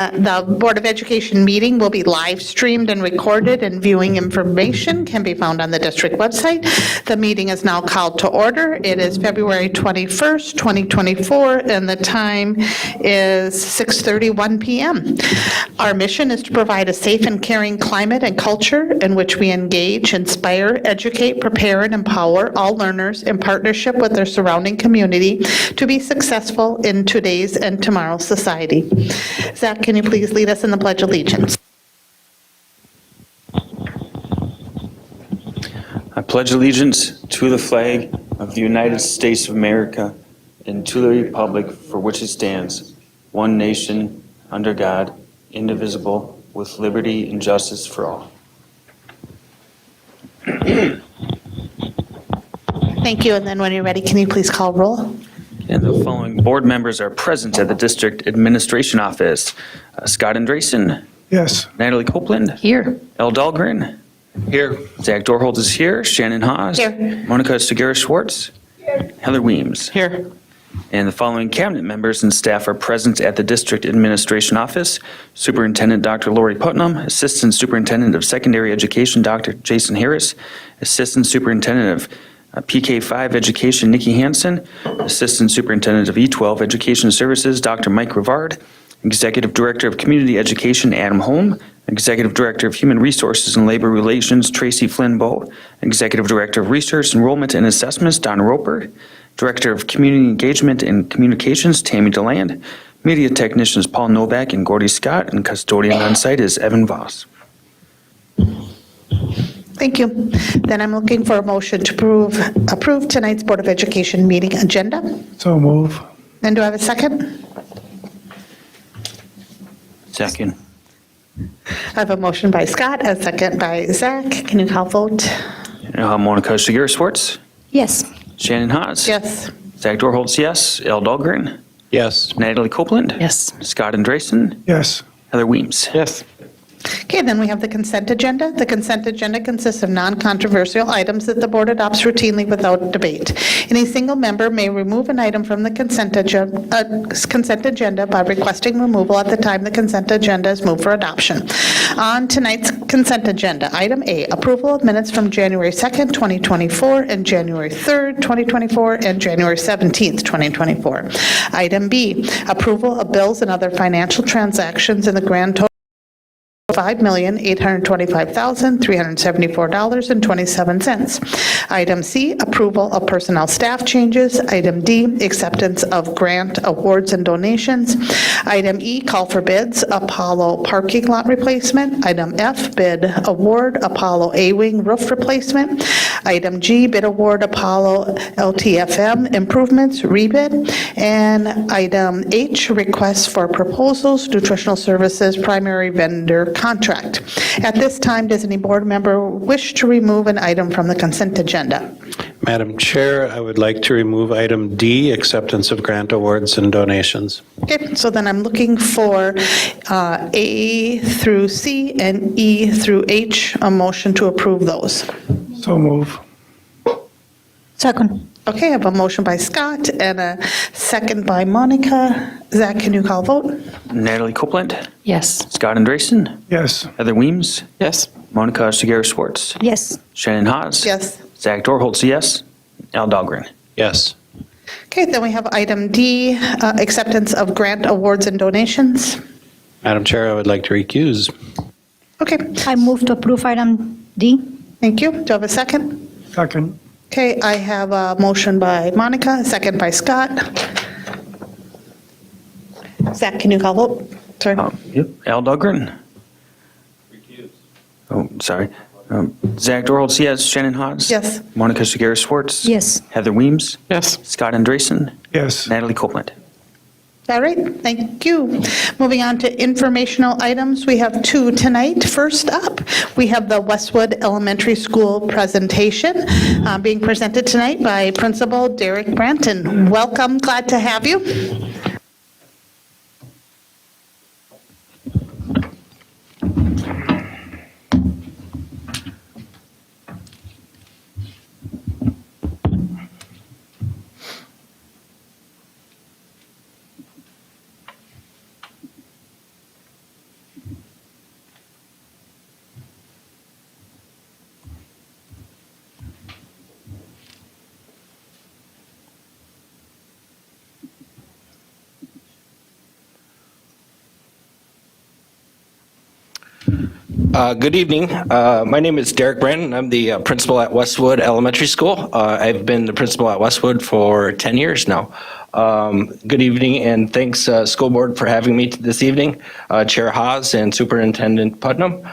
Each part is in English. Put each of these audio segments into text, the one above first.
The Board of Education meeting will be live streamed and recorded, and viewing information can be found on the district website. The meeting is now called to order. It is February 21st, 2024, and the time is 6:31 p.m. Our mission is to provide a safe and caring climate and culture in which we engage, inspire, educate, prepare, and empower all learners in partnership with their surrounding community to be successful in today's and tomorrow's society. Zach, can you please lead us in the Pledge of Allegiance? I pledge allegiance to the flag of the United States of America and to the republic for which it stands, one nation, under God, indivisible, with liberty and justice for all. Thank you, and then when you're ready, can you please call roll? And the following board members are present at the District Administration Office. Scott Andresen. Yes. Natalie Copeland. Here. Elle Dahlgren. Here. Zach Dorholtz is here. Shannon Haas. Here. Monica Segura-Schwartz. Here. Heather Weems. Here. And the following cabinet members and staff are present at the District Administration Office. Superintendent Dr. Lori Putnam, Assistant Superintendent of Secondary Education Dr. Jason Harris, Assistant Superintendent of PK5 Education Nikki Hansen, Assistant Superintendent of E12 Education Services Dr. Mike Rivard, Executive Director of Community Education Adam Holm, Executive Director of Human Resources and Labor Relations Tracy Flynn Bowe, Executive Director of Research, Enrollment, and Assessments Don Roper, Director of Community Engagement and Communications Tammy DeLand, Media Technicians Paul Novak and Gordy Scott, and Custodian on site is Evan Voss. Thank you. Then I'm looking for a motion to approve tonight's Board of Education meeting agenda. So move. And do I have a second? Second. I have a motion by Scott, a second by Zach. Can you call vote? Monica Segura-Schwartz, Yes. Shannon Haas. Yes. Zach Dorholtz, yes. Elle Dahlgren. Yes. Natalie Copeland. Yes. Scott Andresen. Yes. Heather Weems. Yes. Okay, then we have the consent agenda. The consent agenda consists of non-controversial items that the board adopts routinely without debate. Any single member may remove an item from the consent agenda by requesting removal at the time the consent agenda is moved for adoption. On tonight's consent agenda, item A, approval of minutes from January 2nd, 2024, and January 3rd, 2024, and January 17th, 2024. Item B, approval of bills and other financial transactions in the grand total $5,825,374.27. Item C, approval of personnel staff changes. Item D, acceptance of grant awards and donations. Item E, call for bids, Apollo parking lot replacement. Item F, bid award, Apollo A-wing roof replacement. Item G, bid award, Apollo LTFM improvements, rebid. And item H, request for proposals, nutritional services, primary vendor contract. At this time, does any board member wish to remove an item from the consent agenda? Madam Chair, I would like to remove item D, acceptance of grant awards and donations. Okay, so then I'm looking for A through C and E through H, a motion to approve those. So move. Second. Okay, I have a motion by Scott and a second by Monica. Zach, can you call vote? Natalie Copeland. Yes. Scott Andresen. Yes. Heather Weems. Yes. Monica Segura-Schwartz. Yes. Shannon Haas. Yes. Zach Dorholtz, yes. Elle Dahlgren. Yes. Okay, then we have item D, acceptance of grant awards and donations. Madam Chair, I would like to recuse. Okay, I move to approve item D. thank you. Do I have a second? Second. Okay, I have a motion by Monica, a second by Scott. Zach, can you call vote? Sorry. Yep. Elle Dahlgren. Oh, sorry. Zach Dorholtz, yes. Shannon Haas. Yes. Monica Segura-Schwartz. Yes. Heather Weems. Yes. Scott Andresen. Yes. Natalie Copeland. All right, thank you. Moving on to informational items, we have two tonight. First up, we have the Westwood Elementary School presentation being presented tonight by Principal Derek Branton. Welcome, glad to have you. Good evening. My name is Derek Brandon. I'm the principal at Westwood Elementary School. I've been the principal at Westwood for 10 years now. Good evening, and thanks, School Board, for having me this evening, Chair Haas and Superintendent Putnam.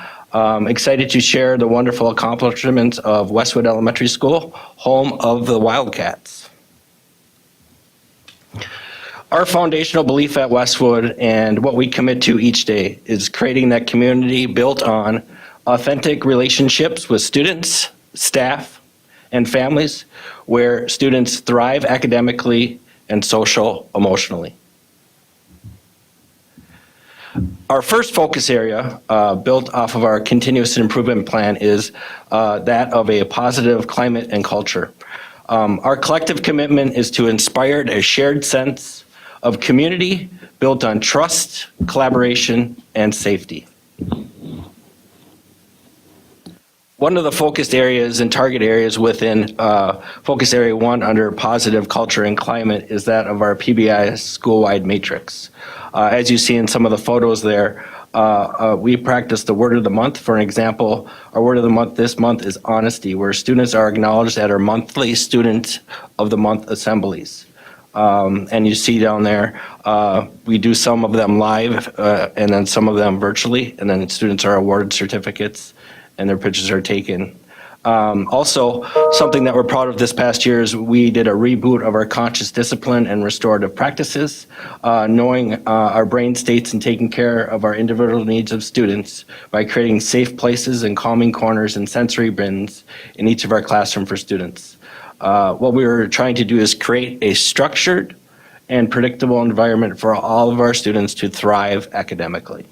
Excited to share the wonderful accomplishments of Westwood Elementary School, home of the Wildcats. Our foundational belief at Westwood and what we commit to each day is creating that community built on authentic relationships with students, staff, and families, where students thrive academically and social emotionally. Our first focus area, built off of our continuous improvement plan, is that of a positive climate and culture. Our collective commitment is to inspire a shared sense of community built on trust, collaboration, and safety. One of the focused areas and target areas within Focus Area 1 under Positive Culture and Climate is that of our PBI school-wide matrix. As you see in some of the photos there, we practice the word of the month. For an example, our word of the month this month is honesty, where students are acknowledged at our monthly Student of the Month assemblies. And you see down there, we do some of them live and then some of them virtually, and then students are awarded certificates and their pictures are taken. Also, something that we're proud of this past year is we did a reboot of our conscious discipline and restorative practices, knowing our brain states and taking care of our individual needs of students by creating safe places and calming corners and sensory bins in each of our classroom for students. What we were trying to do is create a structured and predictable environment for all of our students to thrive academically.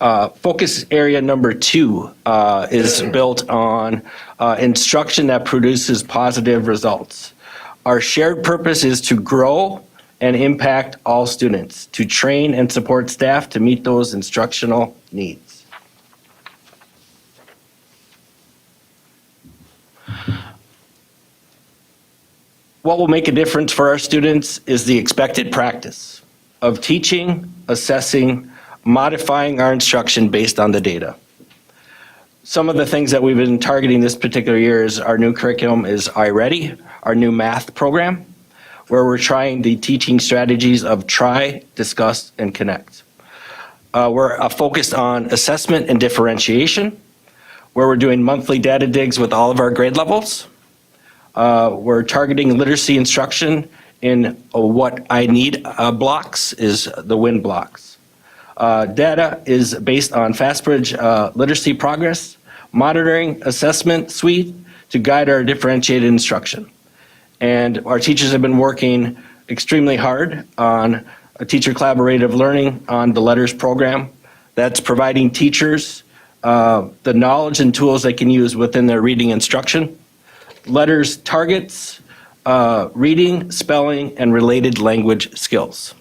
Focus area number 2 is built on instruction that produces positive results. Our shared purpose is to grow and impact all students, to train and support staff to meet those instructional needs. What will make a difference for our students is the expected practice of teaching, assessing, modifying our instruction based on the data. Some of the things that we've been targeting this particular year is our new curriculum is iReady, our new math program, where we're trying the teaching strategies of try, discuss, and connect. We're focused on assessment and differentiation, where we're doing monthly data digs with all of our grade levels. We're targeting literacy instruction in what I need blocks is the WIN blocks. Data is based on FastBridge literacy progress, monitoring assessment suite to guide our differentiated instruction. And our teachers have been working extremely hard on a teacher collaborative learning on the LETTERS program that's providing teachers the knowledge and tools they can use within their reading instruction. LETTERS targets reading, spelling, and related language skills.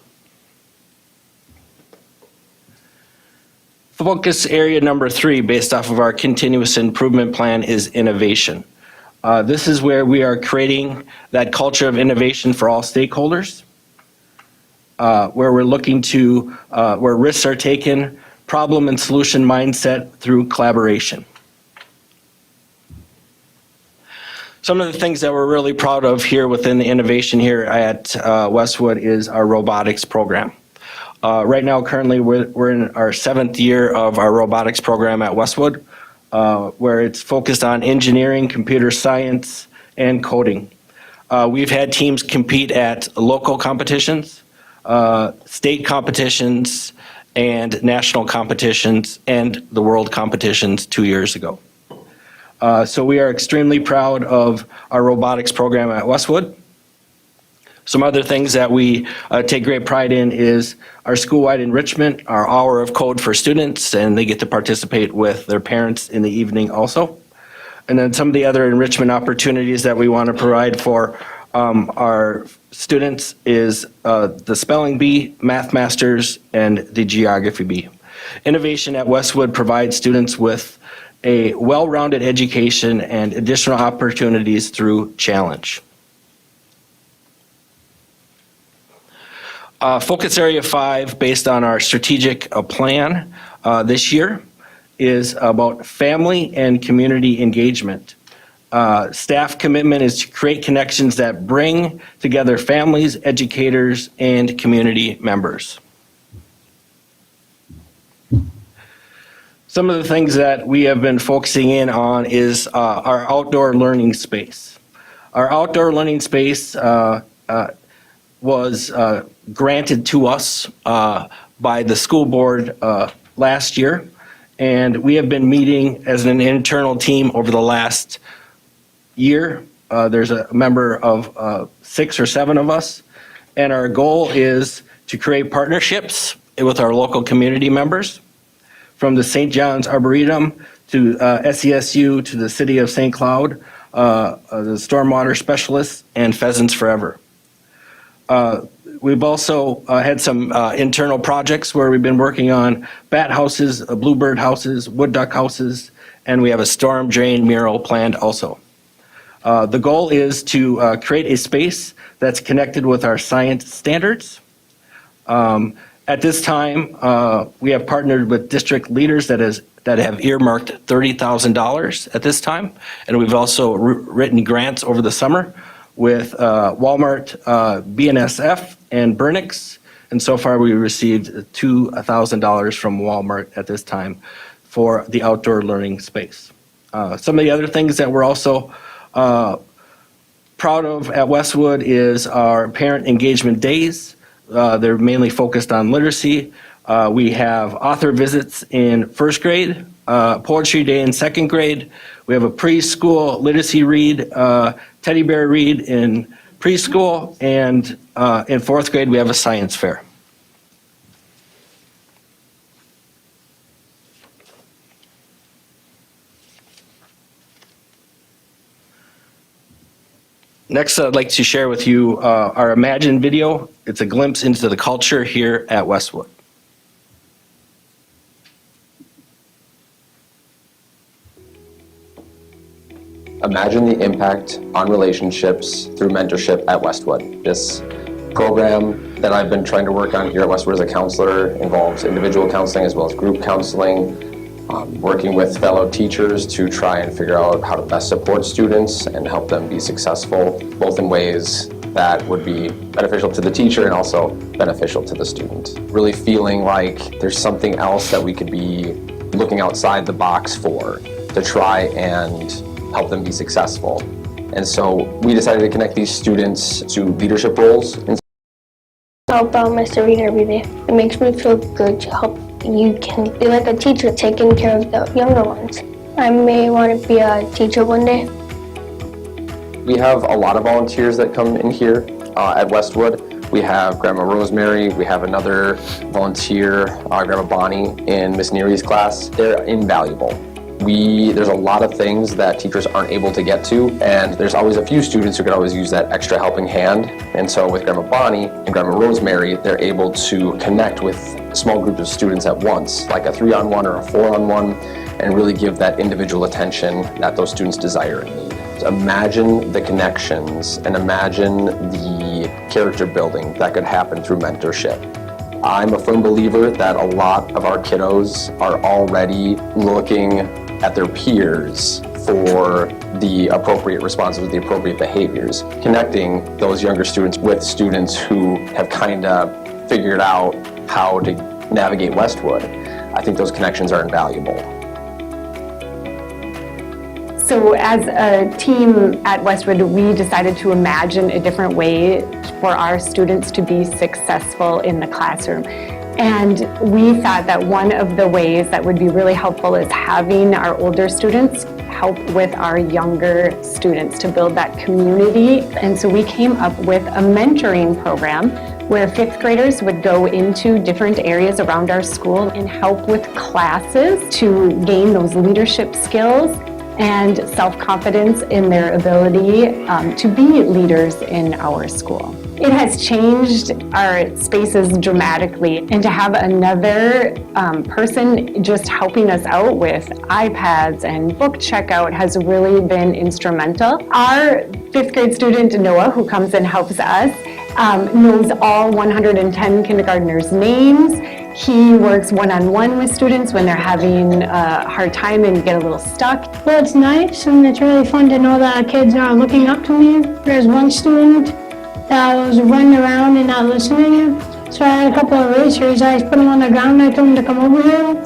Focus area number 3, based off of our continuous improvement plan, is innovation. This is where we are creating that culture of innovation for all stakeholders, where we're looking to, where risks are taken, problem and solution mindset through collaboration. Some of the things that we're really proud of here within the innovation here at Westwood is our robotics program. Right now, currently, we're in our 7th year of our robotics program at Westwood, where it's focused on engineering, computer science, and coding. We've had teams compete at local competitions, state competitions, and national competitions, and the world competitions 2 years ago. So we are extremely proud of our robotics program at Westwood. Some other things that we take great pride in is our school-wide enrichment, our hour of code for students, and they get to participate with their parents in the evening also. And then some of the other enrichment opportunities that we want to provide for our students is the Spelling Bee, Math Masters, and the Geography Bee. Innovation at Westwood provides students with a well-rounded education and additional opportunities through challenge. Focus Area 5, based on our strategic plan this year, is about family and community engagement. Staff commitment is to create connections that bring together families, educators, and community members. Some of the things that we have been focusing in on is our outdoor learning space. Our outdoor learning space was granted to us by the school board last year, and we have been meeting as an internal team over the last year. There's a member of 6 or 7 of us, and our goal is to create partnerships with our local community members, from the St. John's Arboretum to SESU to the City of St. Cloud, the stormwater specialists, and Pheasants Forever. We've also had some internal projects where we've been working on bat houses, bluebird houses, wood duck houses, and we have a storm drain mural planned also. The goal is to create a space that's connected with our science standards. At this time, we have partnered with district leaders that have earmarked $30,000 at this time, and we've also written grants over the summer with Walmart, BNSF, and Burnix, and so far we received $2,000 from Walmart at this time for the outdoor learning space. Some of the other things that we're also proud of at Westwood is our parent engagement days. They're mainly focused on literacy. We have author visits in 1st grade, poetry day in 2nd grade. We have a preschool literacy read, teddy bear read in preschool, and in 4th grade we have a science fair. Next, I'd like to share with you our Imagine video. It's a glimpse into the culture here at Westwood. Imagine the impact on relationships through mentorship at Westwood. This program that I've been trying to work on here at Westwood as a counselor involves individual counseling as well as group counseling, working with fellow teachers to try and figure out how to best support students and help them be successful, both in ways that would be beneficial to the teacher and also beneficial to the student. Really feeling like there's something else that we could be looking outside the box for to try and help them be successful. And so we decided to connect these students to leadership roles. Help out my student every day. It makes me feel good to help. You can be like a teacher taking care of the younger ones. I may want to be a teacher one day. We have a lot of volunteers that come in here at Westwood. We have Grandma Rosemary, we have another volunteer, Grandma Bonnie, in Miss Neary's class. They're invaluable. There's a lot of things that teachers aren't able to get to, and there's always a few students who could always use that extra helping hand. And so with Grandma Bonnie and Grandma Rosemary, they're able to connect with small groups of students at once, like a 3-on-1 or a 4-on-1, and really give that individual attention that those students desire and need. So imagine the connections and imagine the character building that could happen through mentorship. I'm a firm believer that a lot of our kiddos are already looking at their peers for the appropriate responses, the appropriate behaviors. Connecting those younger students with students who have kind of figured out how to navigate Westwood, I think those connections are invaluable. So as a team at Westwood, we decided to imagine a different way for our students to be successful in the classroom. And we thought that one of the ways that would be really helpful is having our older students help with our younger students to build that community. And so we came up with a mentoring program where 5th graders would go into different areas around our school and help with classes to gain those leadership skills and self-confidence in their ability to be leaders in our school. It has changed our spaces dramatically, and to have another person just helping us out with iPads and book checkout has really been instrumental. Our 5th grade student, Noah, who comes and helps us, knows all 110 kindergartners' names. He works one-on-one with students when they're having a hard time and get a little stuck. Well, it's nice and it's really fun to know that kids are looking up to me. There's one student that was running around and not listening. So I had a couple of erasers. I just put them on the ground. I told them to come over here.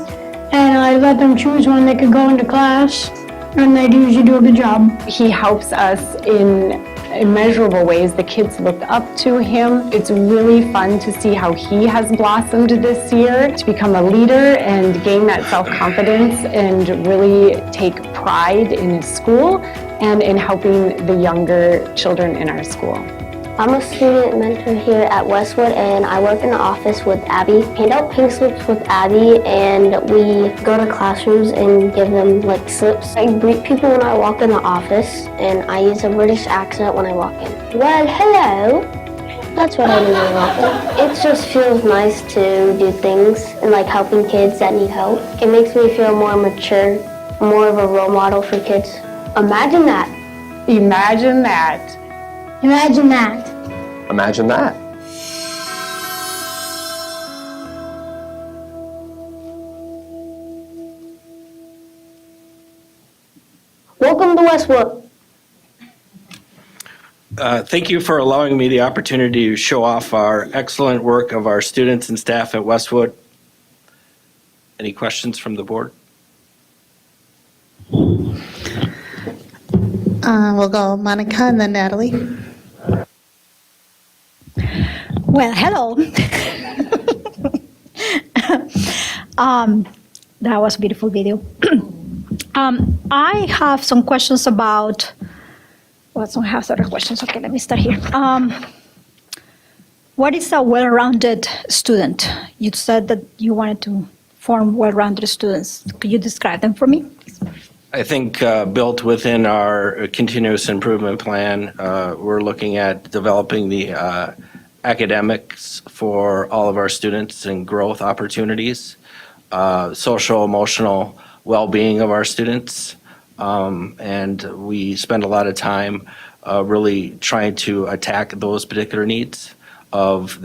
And I let them choose when they could go into class. And they usually do a good job. He helps us in immeasurable ways. The kids look up to him. It's really fun to see how he has blossomed this year to become a leader and gain that self-confidence and really take pride in his school and in helping the younger children in our school. I'm a student mentor here at Westwood, and I work in the office with Abby. Hand out pink slips with Abby, and we go to classrooms and give them like slips. I greet people when I walk in the office, and I use a British accent when I walk in. Well, hello. That's what I do when I walk in. It just feels nice to do things and like helping kids that need help. It makes me feel more mature, more of a role model for kids. Imagine that. Imagine that. Imagine that. Imagine that. Welcome to Westwood. Thank you for allowing me the opportunity to show off our excellent work of our students and staff at Westwood. Any questions from the board? We'll go Monica and then Natalie. Well, hello. That was a beautiful video. I have some questions about, well, some have other questions. Okay, let me start here. What is a well-rounded student? You said that you wanted to form well-rounded students. Could you describe them for me? I think built within our continuous improvement plan, we're looking at developing the academics for all of our students and growth opportunities, social, emotional well-being of our students. And we spend a lot of time really trying to attack those particular needs of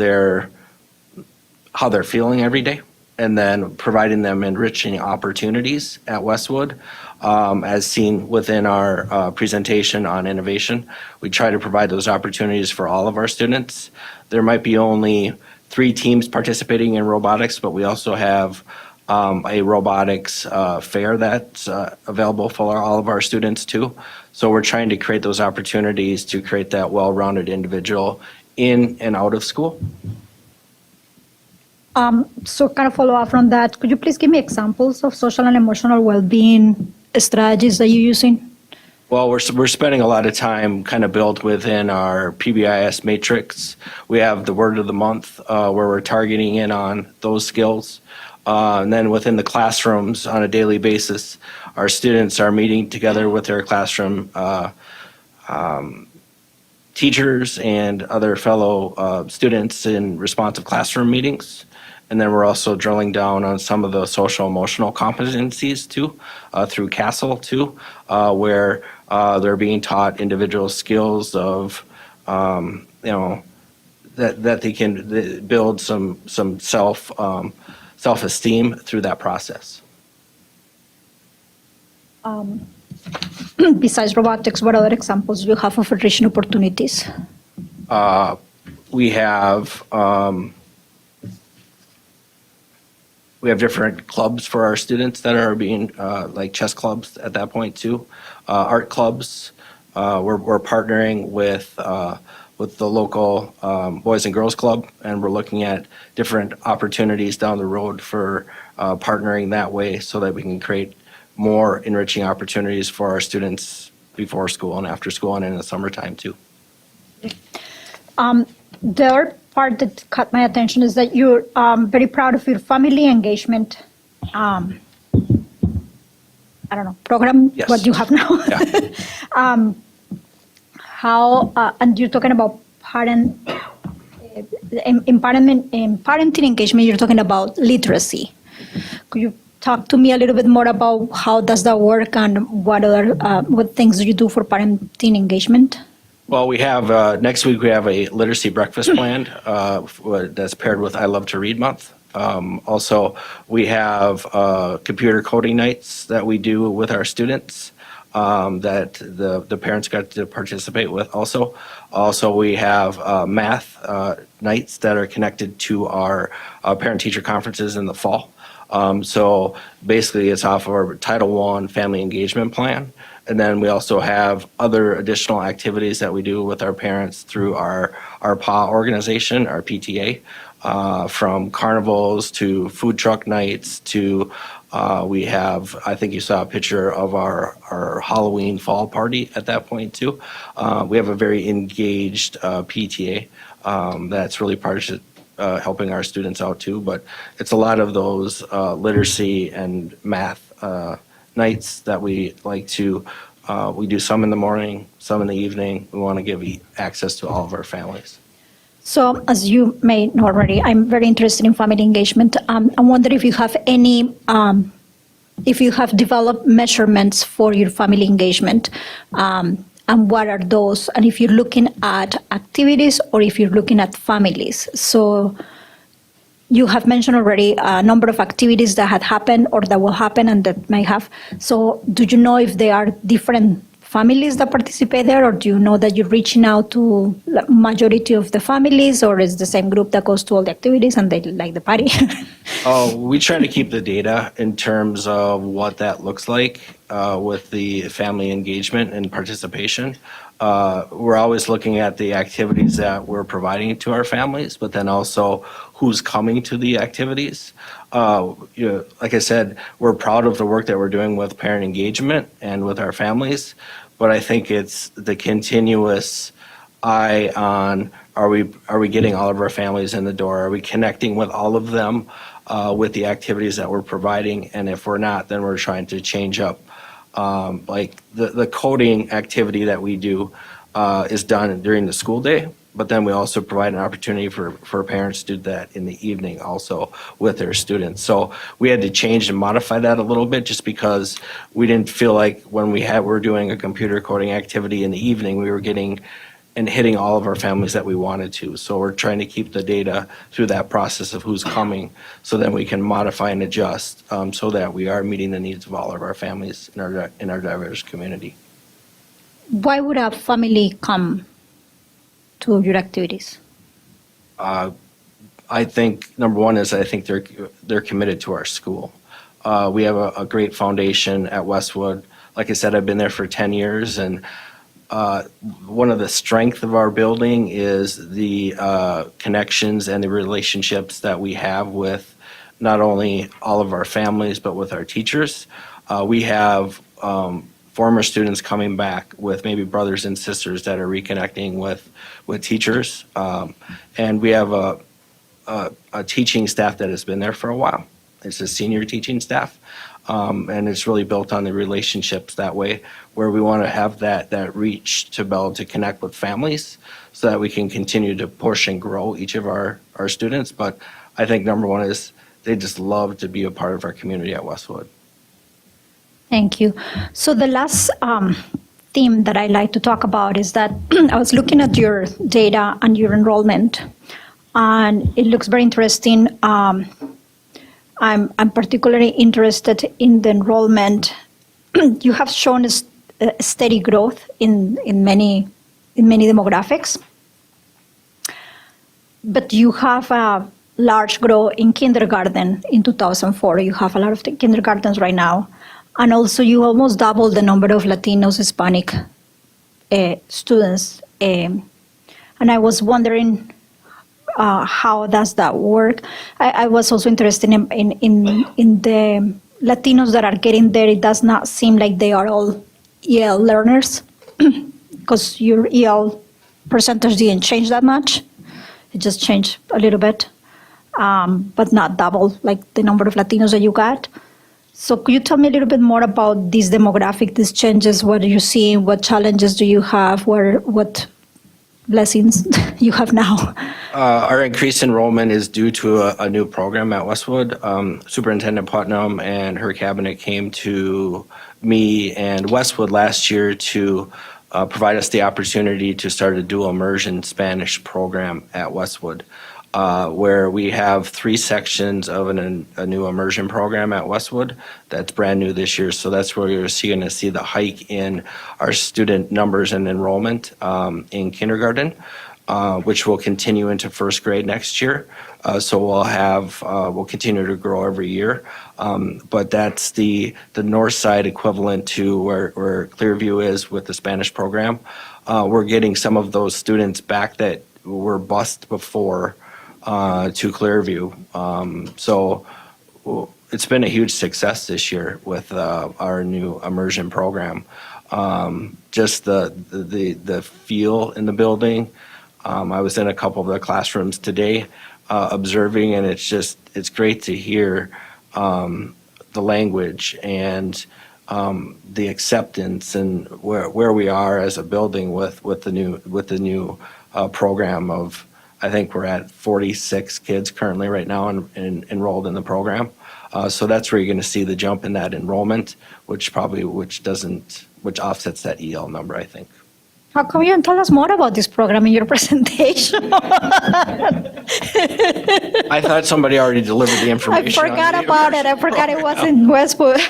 how they're feeling every day, and then providing them enriching opportunities at Westwood. As seen within our presentation on innovation, we try to provide those opportunities for all of our students. There might be only 3 teams participating in robotics, but we also have a robotics fair that's available for all of our students too. So we're trying to create those opportunities to create that well-rounded individual in and out of school. So kind of follow up from that, could you please give me examples of social and emotional well-being strategies that you're using? Well, we're spending a lot of time kind of built within our PBIS matrix. We have the word of the month where we're targeting in on those skills. And then within the classrooms on a daily basis, our students are meeting together with their classroom teachers and other fellow students in responsive classroom meetings. And then we're also drilling down on some of the social emotional competencies too, through CASTLE too, where they're being taught individual skills of, that they can build some self-esteem through that process. Besides robotics, what other examples do you have of enriching opportunities? We have different clubs for our students that are being, like chess clubs at that point too. Art clubs, we're partnering with the local Boys and Girls Club, and we're looking at different opportunities down the road for partnering that way so that we can create more enriching opportunities for our students before school and after school and in the summertime too. The other part that caught my attention is that you're very proud of your family engagement, program, Yes. what you have now. Yeah. And you're talking about in parenting engagement, you're talking about literacy. Could you talk to me a little bit more about how does that work and what things do you do for parenting engagement? Well, we have, next week, we have a literacy breakfast planned that's paired with I Love to Read Month. Also, we have computer coding nights that we do with our students that the parents got to participate with also. Also, we have math nights that are connected to our parent-teacher conferences in the fall. So basically, it's off of our Title I Family Engagement Plan. And then we also have other additional activities that we do with our parents through our PA organization, our PTA, from carnivals to food truck nights to we have, I think you saw a picture of our Halloween fall party at that point too. We have a very engaged PTA that's really part of helping our students out too. But it's a lot of those literacy and math nights that we like to, we do some in the morning, some in the evening. We want to give access to all of our families. So as you may know already, I'm very interested in family engagement. I wonder if you have any, if you have developed measurements for your family engagement, and what are those? And if you're looking at activities or if you're looking at families. So you have mentioned already a number of activities that had happened or that will happen and that may have. So do you know if there are different families that participate there, or do you know that you're reaching out to the majority of the families, or is the same group that goes to all the activities and they like the party? We try to keep the data in terms of what that looks like with the family engagement and participation. We're always looking at the activities that we're providing to our families, but then also who's coming to the activities. Like I said, we're proud of the work that we're doing with parent engagement and with our families, but I think it's the continuous eye on, are we getting all of our families in the door? Are we connecting with all of them with the activities that we're providing? And if we're not, then we're trying to change up. Like the coding activity that we do is done during the school day, but then we also provide an opportunity for parents to do that in the evening also with their students. So we had to change and modify that a little bit just because we didn't feel like when we're doing a computer coding activity in the evening, we were getting and hitting all of our families that we wanted to. So we're trying to keep the data through that process of who's coming so that we can modify and adjust so that we are meeting the needs of all of our families in our diverse community. Why would a family come to your activities? I think number one is I think they're committed to our school. We have a great foundation at Westwood. Like I said, I've been there for 10 years, and one of the strengths of our building is the connections and the relationships that we have with not only all of our families, but with our teachers. We have former students coming back with maybe brothers and sisters that are reconnecting with teachers. And we have a teaching staff that has been there for a while. It's a senior teaching staff. And it's really built on the relationships that way, where we want to have that reach to be able to connect with families so that we can continue to push and grow each of our students. But I think number one is they just love to be a part of our community at Westwood. Thank you. So the last theme that I like to talk about is that I was looking at your data and your enrollment, and it looks very interesting. I'm particularly interested in the enrollment. You have shown a steady growth in many demographics, but you have a large growth in kindergarten in 2004. You have a lot of kindergartens right now. And also you almost doubled the number of Latinos, Hispanic students. And I was wondering, how does that work? I was also interested in the Latinos that are getting there. It does not seem like they are all EL learners because your EL percentage didn't change that much. It just changed a little bit, but not double like the number of Latinos that you got. So could you tell me a little bit more about these demographic, these changes? What are you seeing? What challenges do you have? What blessings you have now? Our increased enrollment is due to a new program at Westwood. Superintendent Putnam and her cabinet came to me and Westwood last year to provide us the opportunity to start a dual immersion Spanish program at Westwood, where we have 3 sections of a new immersion program at Westwood that's brand new this year. So that's where you're going to see the hike in our student numbers and enrollment in kindergarten, which will continue into first grade next year. So we'll continue to grow every year. But that's the north side equivalent to where Clearview is with the Spanish program. We're getting some of those students back that were bused before to Clearview. So it's been a huge success this year with our new immersion program. Just the feel in the building. I was in a couple of the classrooms today observing, and it's great to hear the language and the acceptance and where we are as a building with the new program of, I think we're at 46 kids currently right now enrolled in the program. So that's where you're going to see the jump in that enrollment, which offsets that EL number, I think. How come you didn't tell us more about this program in your presentation? I thought somebody already delivered the I information. forgot about it. I forgot it was in Westwood.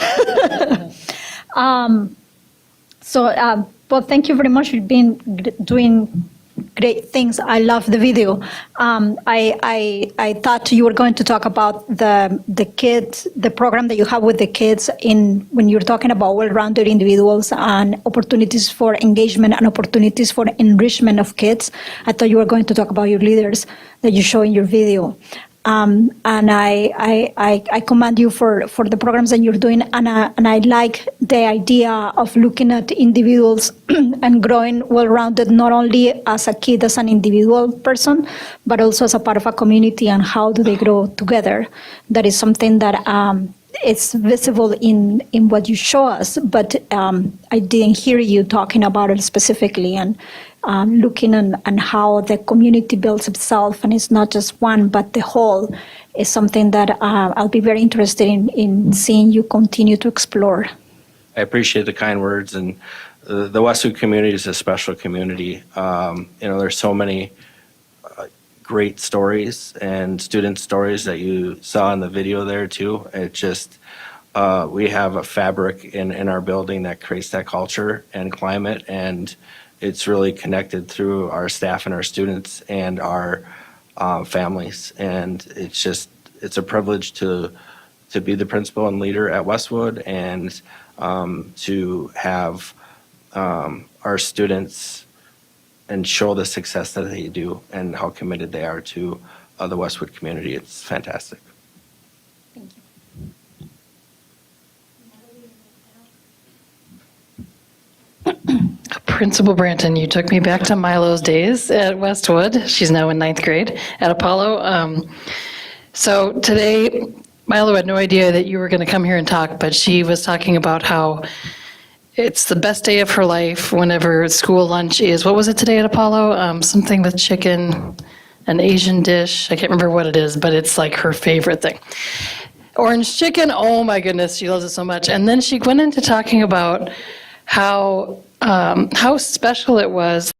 Well, thank you very much. You've been doing great things. I love the video. I thought you were going to talk about the kids, the program that you have with the kids when you're talking about well-rounded individuals and opportunities for engagement and opportunities for enrichment of kids. I thought you were going to talk about your leaders that you show in your video. And I commend you for the programs that you're doing, and I like the idea of looking at individuals and growing well-rounded, not only as a kid, as an individual person, but also as a part of a community, and how do they grow together. That is something that it's visible in what you show us, but I didn't hear you talking about it specifically, and looking on how the community builds itself, and it's not just one, but the whole, is something that I'll be very interested in seeing you continue to explore. I appreciate the kind words, and the Westwood community is a special community. There's so many great stories and student stories that you saw in the video there too. It just, we have a fabric in our building that creates that culture and climate, and it's really connected through our staff and our students and our families. And it's a privilege to be the principal and leader at Westwood, and to have our students and show the success that they do and how committed they are to the Westwood community. It's fantastic. Principal Branton, you took me back to Milo's days at Westwood. She's now in 9th grade at Apollo. So today, Milo had no idea that you were going to come here and talk, but she was talking about how it's the best day of her life whenever school lunch is, what was it today at Apollo? Something with chicken, an Asian dish. I can't remember what it is, but it's like her favorite thing. Orange chicken, oh my goodness, she loves it so much. And then she went into talking about how special it was.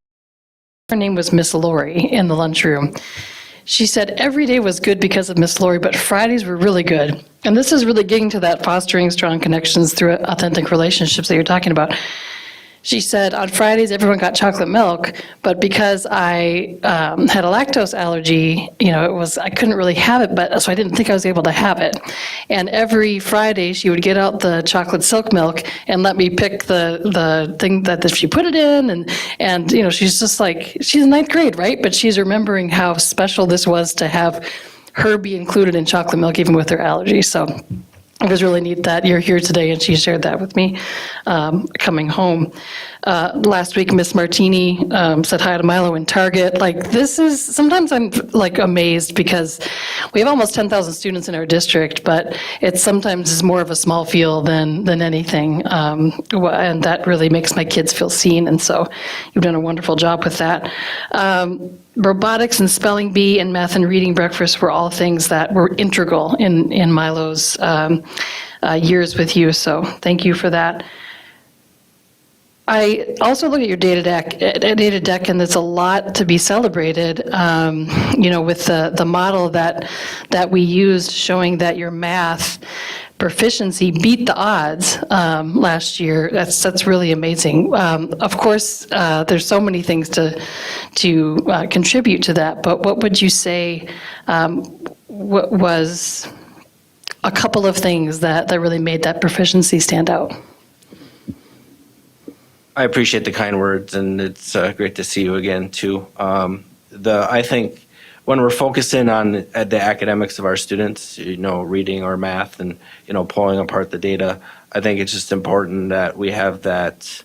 Her name was Miss Lori in the lunchroom. She said every day was good because of Miss Lori, but Fridays were really good. And this is really getting to that fostering strong connections through authentic relationships that you're talking about. She said on Fridays everyone got chocolate milk, but because I had a lactose allergy, I couldn't really have it, but so I didn't think I was able to have it. And every Friday she would get out the chocolate silk milk and let me pick the thing that she put it in, and she's just like, she's in 9th grade, right? But she's remembering how special this was to have her be included in chocolate milk even with her allergy. So it was really neat that you're here today, and she shared that with me coming home. Last week, Miss Martini said hi to Milo in Target. Sometimes I'm amazed because we have almost 10,000 students in our district, but it sometimes is more of a small field than anything. And that really makes my kids feel seen, and so you've done a wonderful job with that. Robotics and spelling bee and math and reading breakfast were all things that were integral in Milo's years with you, so thank you for that. I also look at your data deck, and there's a lot to be celebrated, with the model that we used showing that your math proficiency beat the odds last year. That's really amazing. Of course, there's so many things to contribute to that, but what would you say what was a couple of things that really made that proficiency stand out? I appreciate the kind words, and it's great to see you again, too. I think when we're focusing on the academics of our students, reading or math and, pulling apart the data, I think it's just important that we have that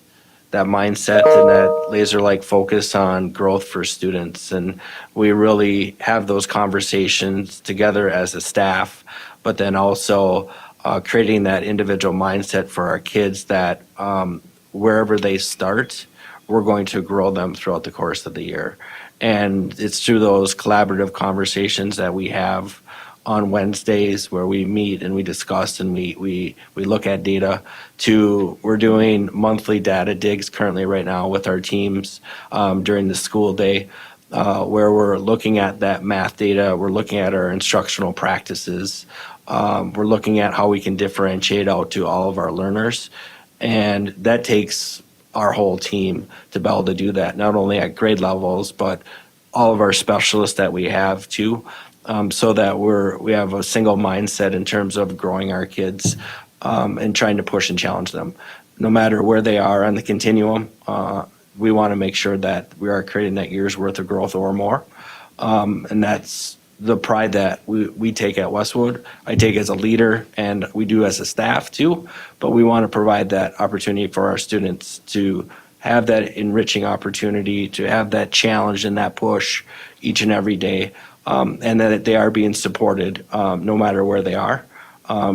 mindset and that laser-like focus on growth for students. And we really have those conversations together as a staff, but then also creating that individual mindset for our kids that wherever they start, we're going to grow them throughout the course of the year. And it's through those collaborative conversations that we have on Wednesdays where we meet and we discuss and we look at data we're doing monthly data digs currently right now with our teams during the school day where we're looking at that math data, we're looking at our instructional practices, we're looking at how we can differentiate out to all of our learners. And that takes our whole team to be able to do that, not only at grade levels, but all of our specialists that we have too, so that we have a single mindset in terms of growing our kids and trying to push and challenge them. No matter where they are on the continuum, we want to make sure that we are creating that year's worth of growth or more. And that's the pride that we take at Westwood. I take as a leader and we do as a staff too, but we want to provide that opportunity for our students to have that enriching opportunity, to have that challenge and that push each and every day, and that they are being supported no matter where they are,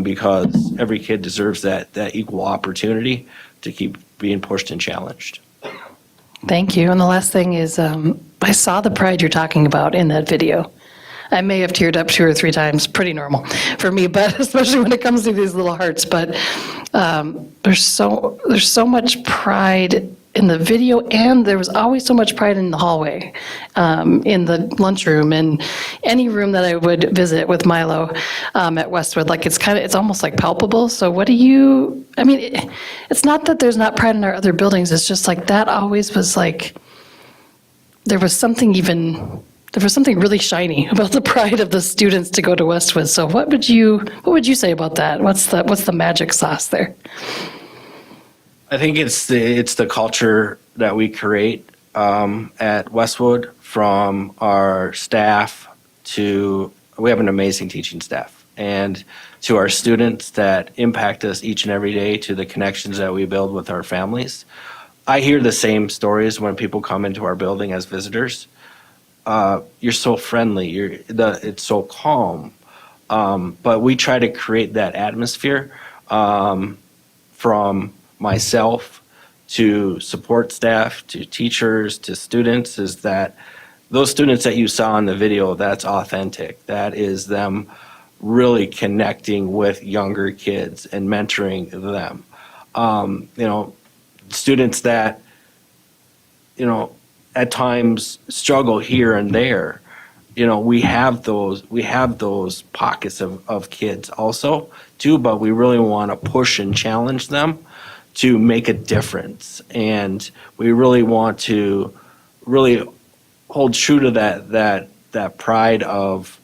because every kid deserves that equal opportunity to keep being pushed and challenged. Thank you. And the last thing is, I saw the pride you're talking about in that video. I may have teared up 2 or 3 times, pretty normal for me, but especially when it comes to these little hearts. But there's so much pride in the video, and there was always so much pride in the hallway, in the lunchroom, and any room that I would visit with Milo at Westwood. Like it's almost like palpable. So it's not that there's not pride in our other buildings. It's just like that always was like there was something really shiny about the pride of the students to go to Westwood. So what would you say about that? What's the magic sauce there? I think it's the culture that we create at Westwood, from our staff we have an amazing teaching staff, and to our students that impact us each and every day, to the connections that we build with our families. I hear the same stories when people come into our building as visitors. You're so friendly, it's so calm, but we try to create that atmosphere from myself to support staff to teachers to students, is that those students that you saw in the video, that's authentic. That is them really connecting with younger kids and mentoring them. Students that at times struggle here and there. We have those pockets of kids also too, but we really want to push and challenge them to make a difference. And we really want to really hold true to that pride of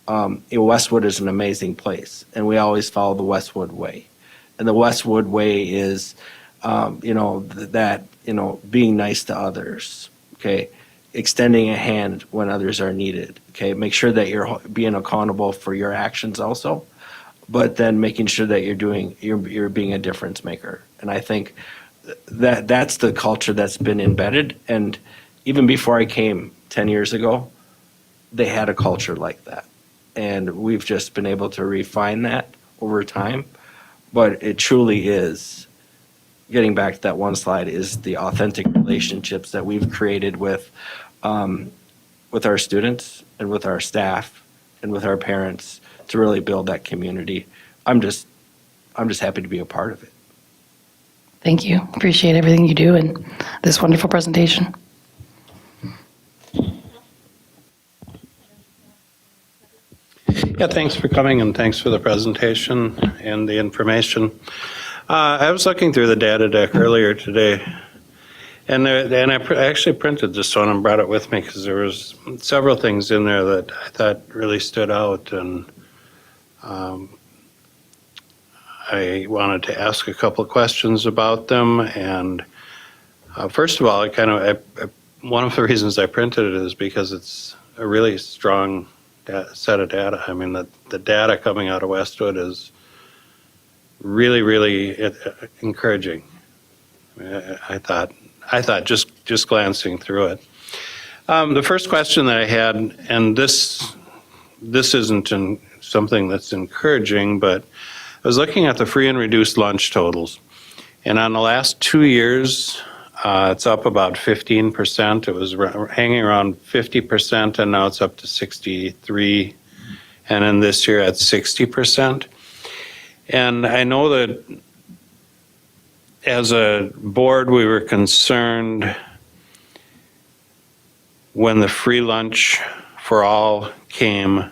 Westwood is an amazing place, and we always follow the Westwood way. And the Westwood way is being nice to others, okay? Extending a hand when others are needed, okay? Make sure that you're being accountable for your actions also, but then making sure that you're being a difference maker. And I think that's the culture that's been embedded. And even before I came 10 years ago, they had a culture like that. And we've just been able to refine that over time. But it truly is, getting back to that one slide, is the authentic relationships that we've created with our students and with our staff and with our parents to really build that community. I'm just happy to be a part of it. Thank you. Appreciate everything you do and this wonderful presentation. Yeah, thanks for coming and thanks for the presentation and the information. I was looking through the data deck earlier today, and I actually printed this one and brought it with me because there was several things in there that I thought really stood out, and I wanted to ask a couple of questions about them. And first of all, one of the reasons I printed it is because it's a really strong set of data. I mean, the data coming out of Westwood is really, really encouraging. I thought just glancing through it. The first question that I had, and this isn't something that's encouraging, but I was looking at the free and reduced lunch totals, and on the last 2 years, it's up about 15%. It was hanging around 50%, and now it's up to 63%, and then this year at 60%. And I know that as a board, we were concerned when the free lunch for all came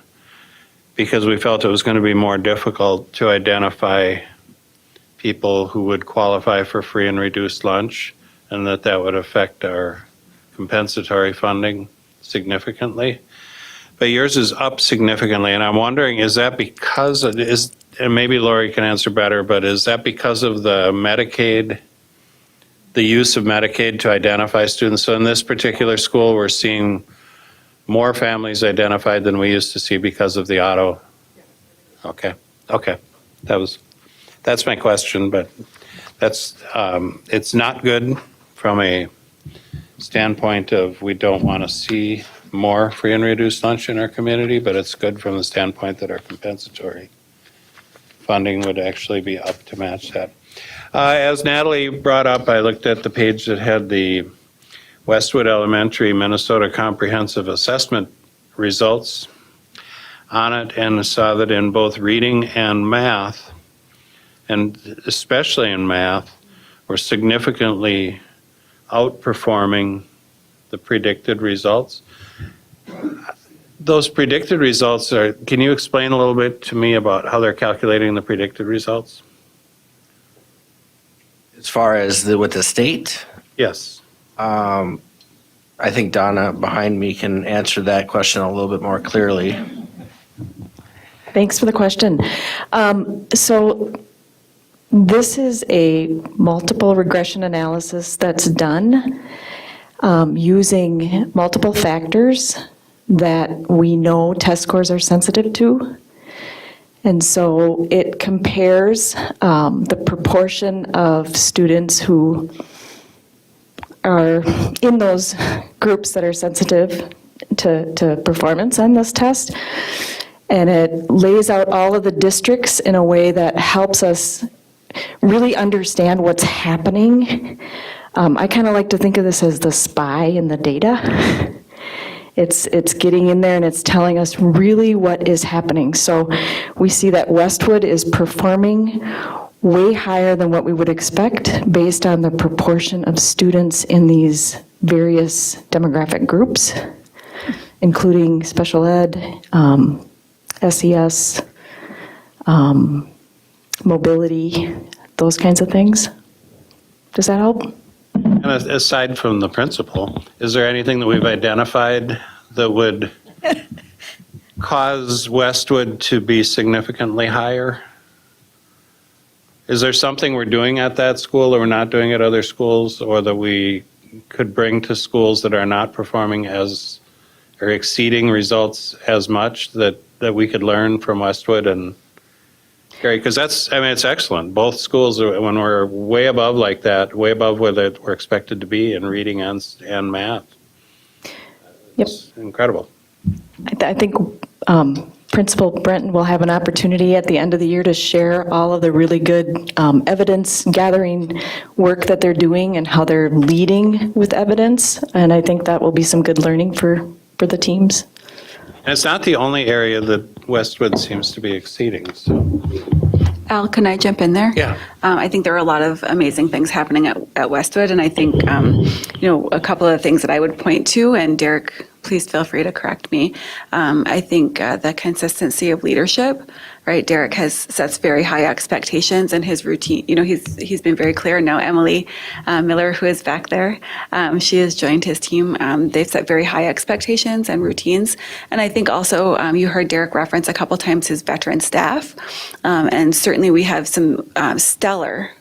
because we felt it was going to be more difficult to identify people who would qualify for free and reduced lunch, and that would affect our compensatory funding significantly. But yours is up significantly, and I'm wondering, is that because it is, and maybe Lori can answer better, but is that because of the Medicaid, the use of Medicaid to identify students? So in this particular school, we're seeing more families identified than we used to see because of the auto. Okay. That's my question, but that's, it's not good from a standpoint of we don't want to see more free and reduced lunch in our community, but it's good from the standpoint that our compensatory funding would actually be up to match that. As Natalie brought up, I looked at the page that had the Westwood Elementary Minnesota Comprehensive Assessment results on it and saw that in both reading and math, and especially in math, we're significantly outperforming the predicted results. Those predicted results are, can you explain a little bit to me about how they're calculating the predicted results? As far as with the state, Yes. I think Donna behind me can answer that question a little bit more clearly. Thanks for the question. So this is a multiple regression analysis that's done using multiple factors that we know test scores are sensitive to. And so it compares the proportion of students who are in those groups that are sensitive to performance on this test. And it lays out all of the districts in a way that helps us really understand what's happening. I kind of like to think of this as the spy in the data. It's getting in there and it's telling us really what is happening. So we see that Westwood is performing way higher than what we would expect based on the proportion of students in these various demographic groups, including special ed, SES, mobility, those kinds of things. Does that help? And aside from the principal, is there anything that we've identified that would cause Westwood to be significantly higher? Is there something we're doing at that school that we're not doing at other schools, or that we could bring to schools that are not performing as, or exceeding results as much, that we could learn from Westwood and Gary? Because that's, I mean, it's excellent. Both schools, when we're way above like that, way above where we're expected to be in reading and math. Yep. It's incredible. I think Principal Brenton will have an opportunity at the end of the year to share all of the really good evidence gathering work that they're doing and how they're leading with evidence. And I think that will be some good learning for the teams. And it's not the only area that Westwood seems to be exceeding, so. Al, can I jump in there? Yeah. I think there are a lot of amazing things happening at Westwood, and I think, a couple of things that I would point to, and Derek, please feel free to correct me. I think the consistency of leadership, right? Derek sets very high expectations in his routine. He's been very clear. Now Emily Miller, who is back there, she has joined his team. They've set very high expectations and routines. And I think also you heard Derek reference a couple times his veteran staff. And certainly we have some stellar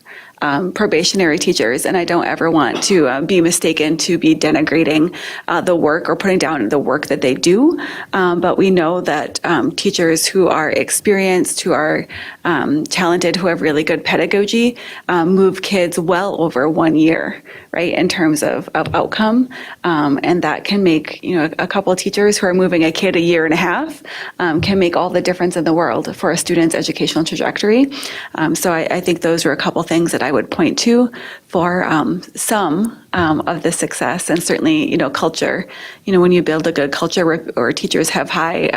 probationary teachers, and I don't ever want to be mistaken to be denigrating the work or putting down the work that they do. But we know that teachers who are experienced, who are talented, who have really good pedagogy, move kids well over 1 year, right, in terms of outcome. And that can make, a couple of teachers who are moving a kid a year and a half can make all the difference in the world for a student's educational trajectory. So I think those are a couple things that I would point to for some of the success, and certainly, culture. When you build a good culture where teachers have high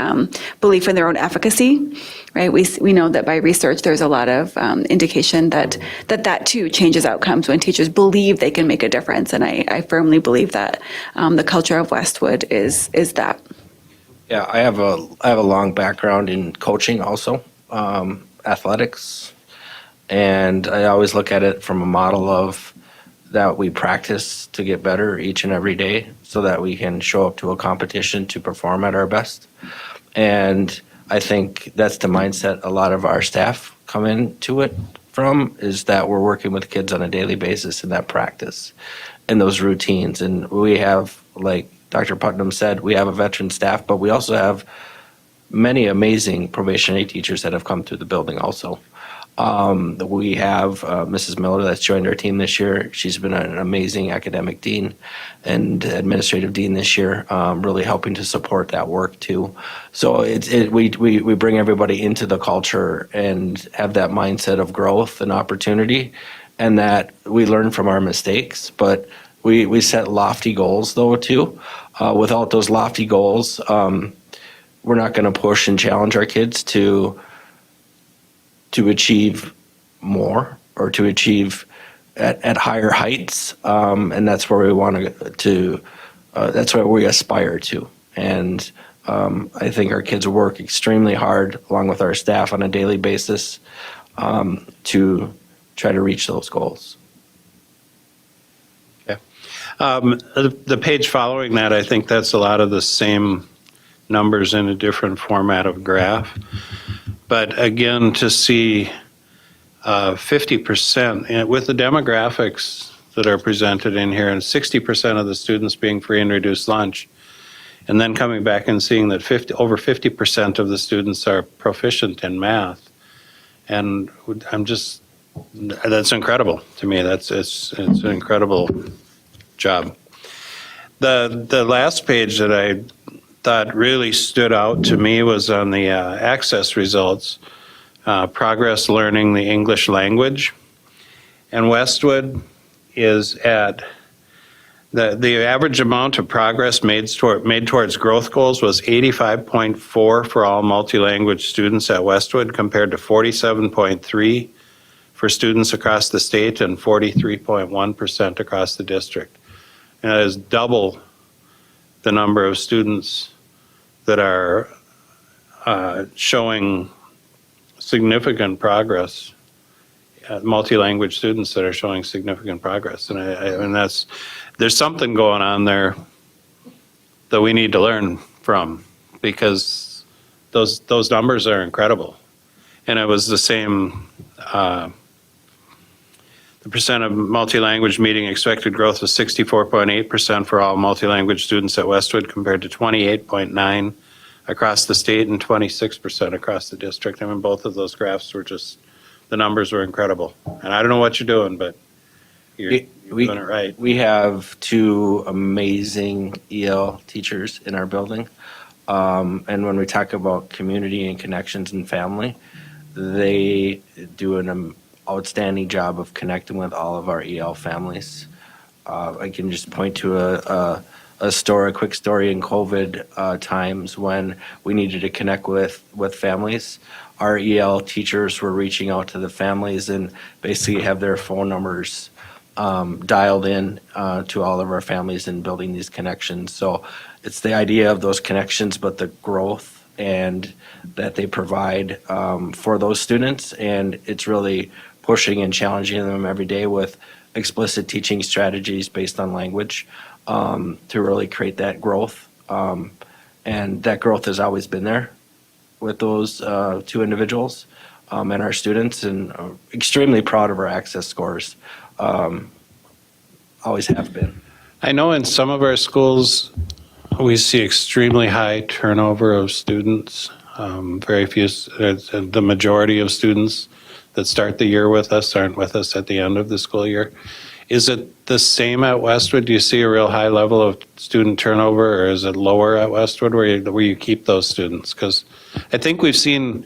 belief in their own efficacy, right? We know that by research, there's a lot of indication that too changes outcomes when teachers believe they can make a difference, and I firmly believe that the culture of Westwood is that. Yeah, I have a long background in coaching also, athletics, and I always look at it from a model of that we practice to get better each and every day so that we can show up to a competition to perform at our best. And I think that's the mindset a lot of our staff come into it from, is that we're working with kids on a daily basis in that practice and those routines. And we have, like Dr. Putnam said, we have a veteran staff, but we also have many amazing probationary teachers that have come through the building also. We have Mrs. Miller that's joined our team this year. She's been an amazing academic dean and administrative dean this year, really helping to support that work too. So we bring everybody into the culture and have that mindset of growth and opportunity, and that we learn from our mistakes, but we set lofty goals though too. Without those lofty goals, we're not going to push and challenge our kids to achieve more or to achieve at higher heights, and that's where we want to that's where we aspire to. And I think our kids work extremely hard along with our staff on a daily basis to try to reach those goals. Okay. The page following that, I think that's a lot of the same numbers in a different format of graph. But again, to see 50%, and with the demographics that are presented in here, and 60% of the students being free and reduced lunch, and then coming back and seeing that over 50% of the students are proficient in math. And that's incredible to me. It's an incredible job. The last page that I thought really stood out to me was on the access results, progress learning the English language. And Westwood is at the average amount of progress made towards growth goals was 85.4 for all multi-language students at Westwood, compared to 47.3 for students across the state and 43.1% across the district. And that is double the number of students that are showing significant progress, multi-language students that are showing significant progress. And there's something going on there that we need to learn from, because those numbers are incredible. And it was the same, the percent of multi-language meeting expected growth was 64.8% for all multi-language students at Westwood, compared to 28.9% across the state and 26% across the district. I mean, both of those graphs were the numbers were incredible. And I don't know what you're doing, but you're doing it right. We have two amazing EL teachers in our building. And when we talk about community and connections and family, they do an outstanding job of connecting with all of our EL families. I can just point to a quick story in COVID times when we needed to connect with families. our EL teachers were reaching out to the families and basically have their phone numbers dialed in to all of our families and building these connections. So it's the idea of those connections, but the growth and that they provide for those students. And it's really pushing and challenging them every day with explicit teaching strategies based on language to really create that growth. And that growth has always been there with those two individuals and our students, and extremely proud of our access scores. Always have been. I know in some of our schools, we see extremely high turnover of students. Very few, the majority of students that start the year with us aren't with us at the end of the school year. Is it the same at Westwood? Do you see a real high level of student turnover, or is it lower at Westwood where you keep those students? Because I think we've seen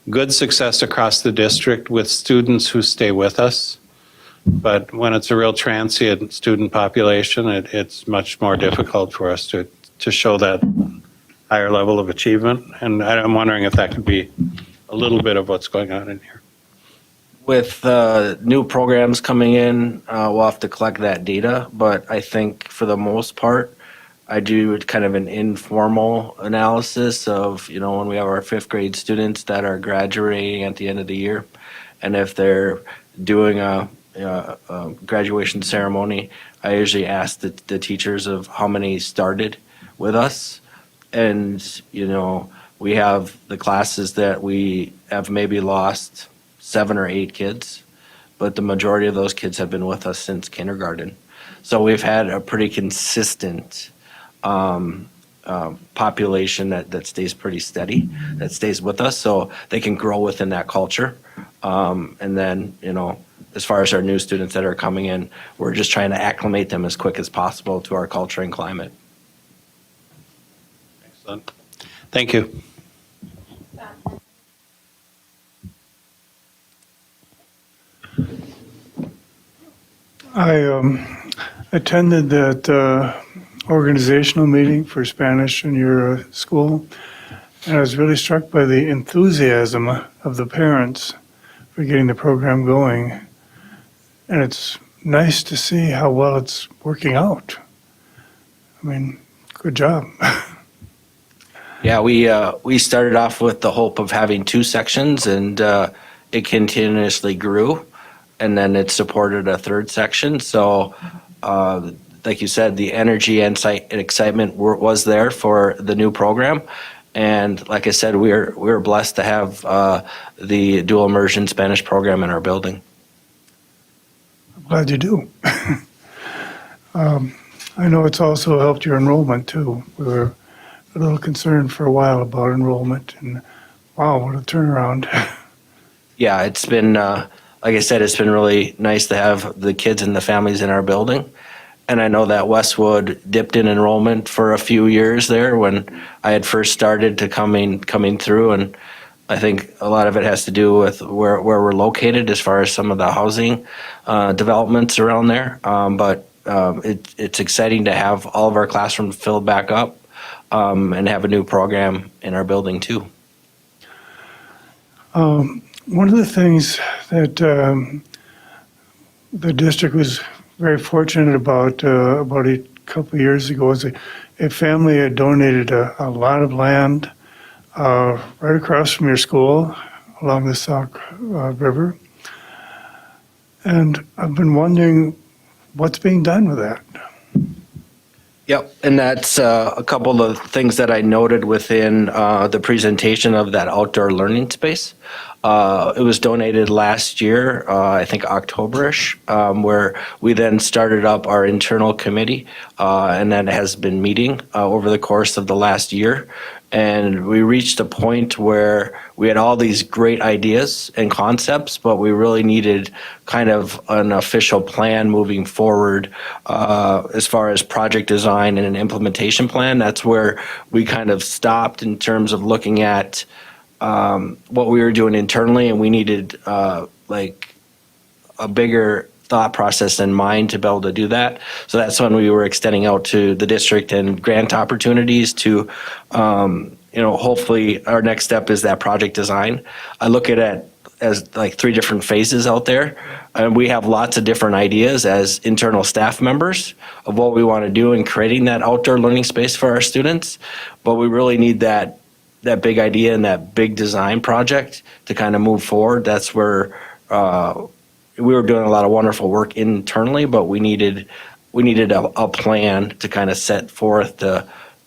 good success across the district with students who stay with us. But when it's a real transient student population, it's much more difficult for us to show that higher level of achievement. And I'm wondering if that could be a little bit of what's going on in here. With new programs coming in, we'll have to collect that data, but I think for the most part, I do kind of an informal analysis of, when we have our fifth grade students that are graduating at the end of the year, and if they're doing a graduation ceremony, I usually ask the teachers of how many started with us. And, we have the classes that we have maybe lost 7 or 8 kids, but the majority of those kids have been with us since kindergarten. So we've had a pretty consistent population that stays pretty steady, that stays with us, so they can grow within that culture. And then, as far as our new students that are coming in, we're just trying to acclimate them as quick as possible to our culture and climate. Excellent. Thank you. I attended that organizational meeting for Spanish in your school, and I was really struck by the enthusiasm of the parents for getting the program going. And it's nice to see how well it's working out. I mean, good job. Yeah, we started off with the hope of having 2 sections, and it continuously grew, and then it supported a 3rd section. So, like you said, the energy and excitement was there for the new program. And like I said, we're blessed to have the dual immersion Spanish program in our building. I'm glad you do. I know it's also helped your enrollment too. We were a little concerned for a while about enrollment, and wow, what a turnaround. Yeah, it's been, like I said, it's been really nice to have the kids and the families in our building. And I know that Westwood dipped in enrollment for a few years there when I had first started to coming through, and I think a lot of it has to do with where we're located as far as some of the housing developments around there. But it's exciting to have all of our classrooms filled back up and have a new program in our building too. One of the things that the district was very fortunate about a couple of years ago was a family had donated a lot of land right across from your school along the Sauk River. And I've been wondering what's being done with that. Yep, and that's a couple of things that I noted within the presentation of that outdoor learning space. It was donated last year, I think October-ish, where we then started up our internal committee, and that has been meeting over the course of the last year. And we reached a point where we had all these great ideas and concepts, but we really needed kind of an official plan moving forward as far as project design and an implementation plan. That's where we kind of stopped in terms of looking at what we were doing internally, and we needed like a bigger thought process in mind to be able to do that. So that's when we were extending out to the district and grant opportunities to hopefully our next step is that project design. I look at it as like 3 different phases out there, and we have lots of different ideas as internal staff members of what we want to do in creating that outdoor learning space for our students. But we really need that big idea and that big design project to kind of move forward. That's where we were doing a lot of wonderful work internally, but we needed a plan to kind of set forth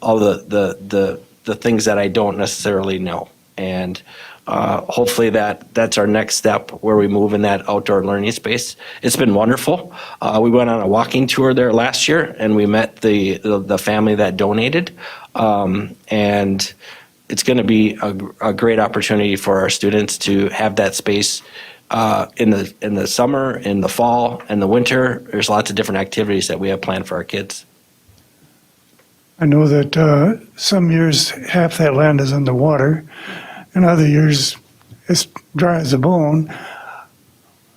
all the things that I don't necessarily know. And hopefully that's our next step where we move in that outdoor learning space. It's been wonderful. We went on a walking tour there last year, and we met the family that donated. And it's going to be a great opportunity for our students to have that space in the summer, in the fall, and the winter. There's lots of different activities that we have planned for our kids. I know that some years half that land is underwater, and other years it's dry as a bone.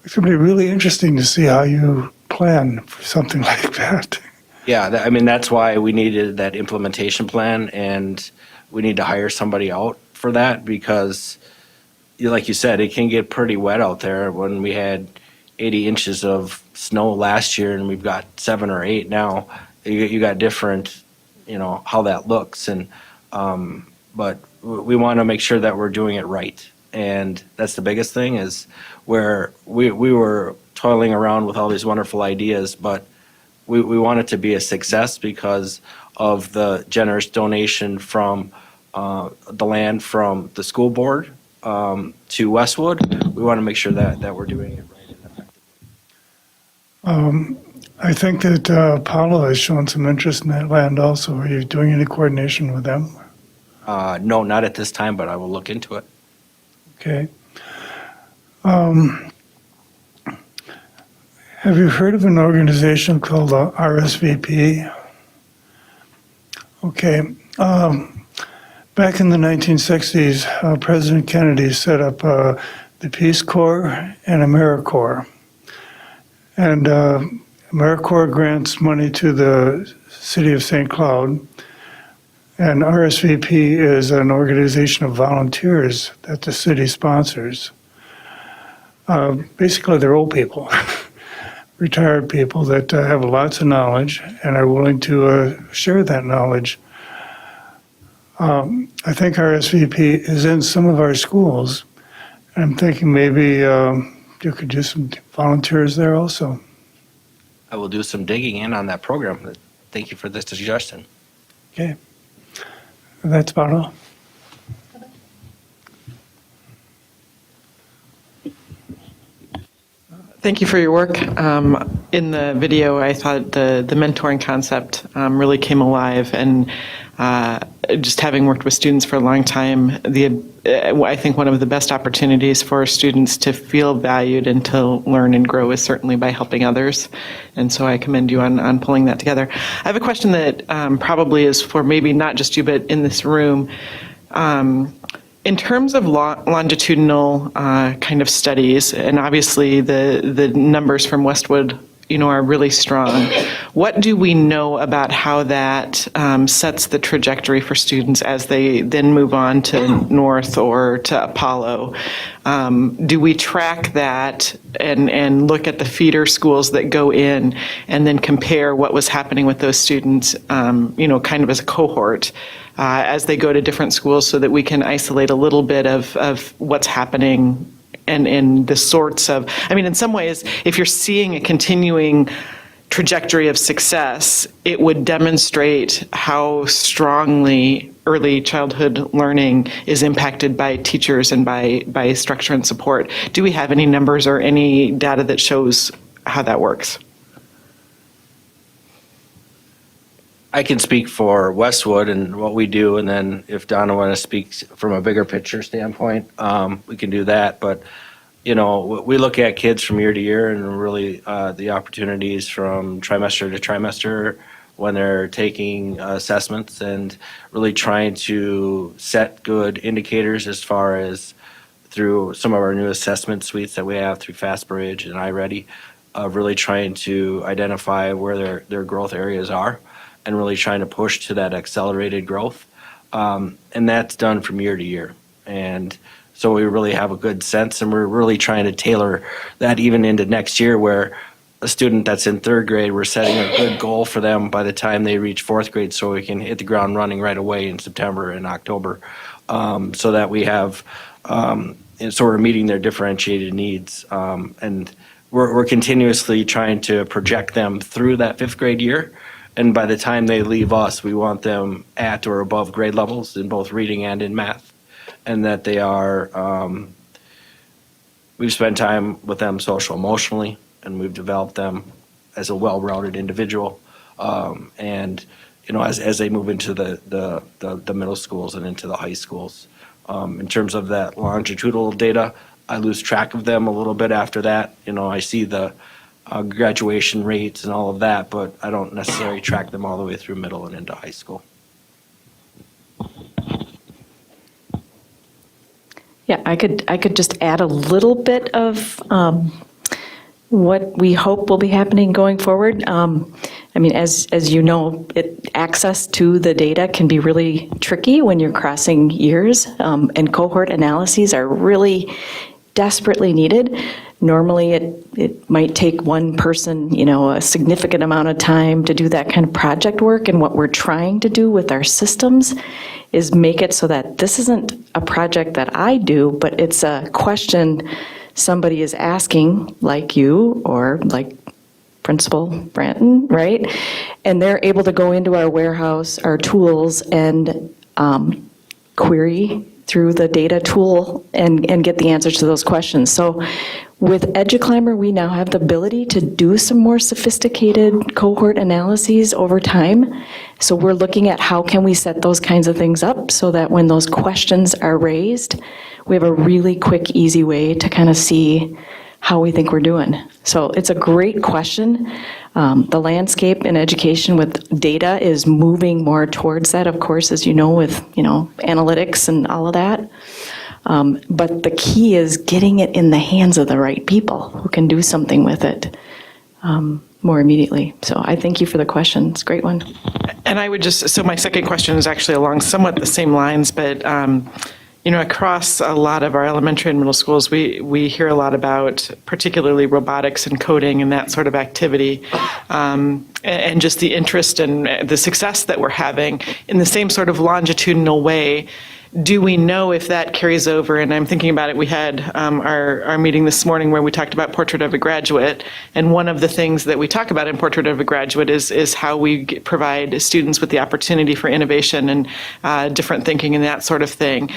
It's going to be really interesting to see how you plan for something like that. Yeah, that's why we needed that implementation plan, and we need to hire somebody out for that because, like you said, it can get pretty wet out there. When we had 80 inches of snow last year and we've got 7 or 8 now, you got different, how that looks. And but we want to make sure that we're doing it right. And that's the biggest thing is where we were toiling around with all these wonderful ideas, but we want it to be a success because of the generous donation from the land from the school board to Westwood. We want to make sure that we're doing it right and effectively. I think that Paolo has shown some interest in that land also. Are you doing any coordination with them? No, not at this time, but I will look into it. Okay. Have you heard of an organization called RSVP? Okay. Back in the 1960s, President Kennedy set up the Peace Corps and AmeriCorps. And AmeriCorps grants money to the city of St. Cloud. And RSVP is an organization of volunteers that the city sponsors. Basically, they're old people, retired people that have lots of knowledge and are willing to share that knowledge. I think RSVP is in some of our schools. I'm thinking maybe you could do some volunteers there also. I will do some digging in on that program. Thank you for this suggestion. Okay. That's about all. Thank you for your work. In the video, I thought the mentoring concept really came alive, and just having worked with students for a long time, I think one of the best opportunities for students to feel valued and to learn and grow is certainly by helping others. And so I commend you on pulling that together. I have a question that probably is for maybe not just you, but in this room. In terms of longitudinal kind of studies, and obviously the numbers from Westwood, are really strong. What do we know about how that sets the trajectory for students as they then move on to North or to Apollo? Do we track that and look at the feeder schools that go in and then compare what was happening with those students, kind of as a cohort? As they go to different schools so that we can isolate a little bit of what's happening and the sorts of, in some ways, if you're seeing a continuing trajectory of success, it would demonstrate how strongly early childhood learning is impacted by teachers and by structure and support. Do we have any numbers or any data that shows how that works? I can speak for Westwood and what we do, and then if Donna want to speak from a bigger picture standpoint, we can do that. But, we look at kids from year to year and really the opportunities from trimester to trimester when they're taking assessments and really trying to set good indicators as far as through some of our new assessment suites that we have through FastBridge and iReady, really trying to identify where their growth areas are and really trying to push to that accelerated growth. And that's done from year to year. And so we really have a good sense, and we're really trying to tailor that even into next year, where a student that's in third grade, we're setting a good goal for them by the time they reach fourth grade, so we can hit the ground running right away in September and October, so that we have, and so we're meeting their differentiated needs. And we're continuously trying to project them through that fifth grade year. And by the time they leave us, we want them at or above grade levels in both reading and in math. And that they are, we've spent time with them social emotionally, and we've developed them as a well-rounded individual. And, you know, as they move into the middle schools and into the high schools. In terms of that longitudinal data, I lose track of them a little bit after that. You know, I see the graduation rates and all of that, but I don't necessarily track them all the way through middle and into high school. Yeah, I could just add a little bit of what we hope will be happening going forward. I mean, as you know, access to the data can be really tricky when you're crossing years, and cohort analyses are really desperately needed. Normally, it might take one person, you know, a significant amount of time to do that kind of project work. And what we're trying to do with our systems is make it so that this isn't a project that I do, but it's a question somebody is asking, like you or like Principal Branton, right? And they're able to go into our warehouse, our tools, and query through the data tool and get the answers to those questions. So with EduClimber, we now have the ability to do some more sophisticated cohort analyses over time. So we're looking at how can we set those kinds of things up so that when those questions are raised, we have a really quick, easy way to kind of see how we think we're doing. So it's a great question. The landscape in education with data is moving more towards that, of course, as you know, with, you know, analytics and all of that. But the key is getting it in the hands of the right people who can do something with it more immediately. So I thank you for the question. It's a great one. And I would just, so my second question is actually along somewhat the same lines, but you know, across a lot of our elementary and middle schools, we hear a lot about particularly robotics and coding and that sort of activity, and just the interest and the success that we're having in the same sort of longitudinal way. Do we know if that carries over? And I'm thinking about it, we had our meeting this morning where we talked about Portrait of a Graduate, and one of the things that we talk about in Portrait of a Graduate is how we provide students with the opportunity for innovation and different thinking and that sort of thing.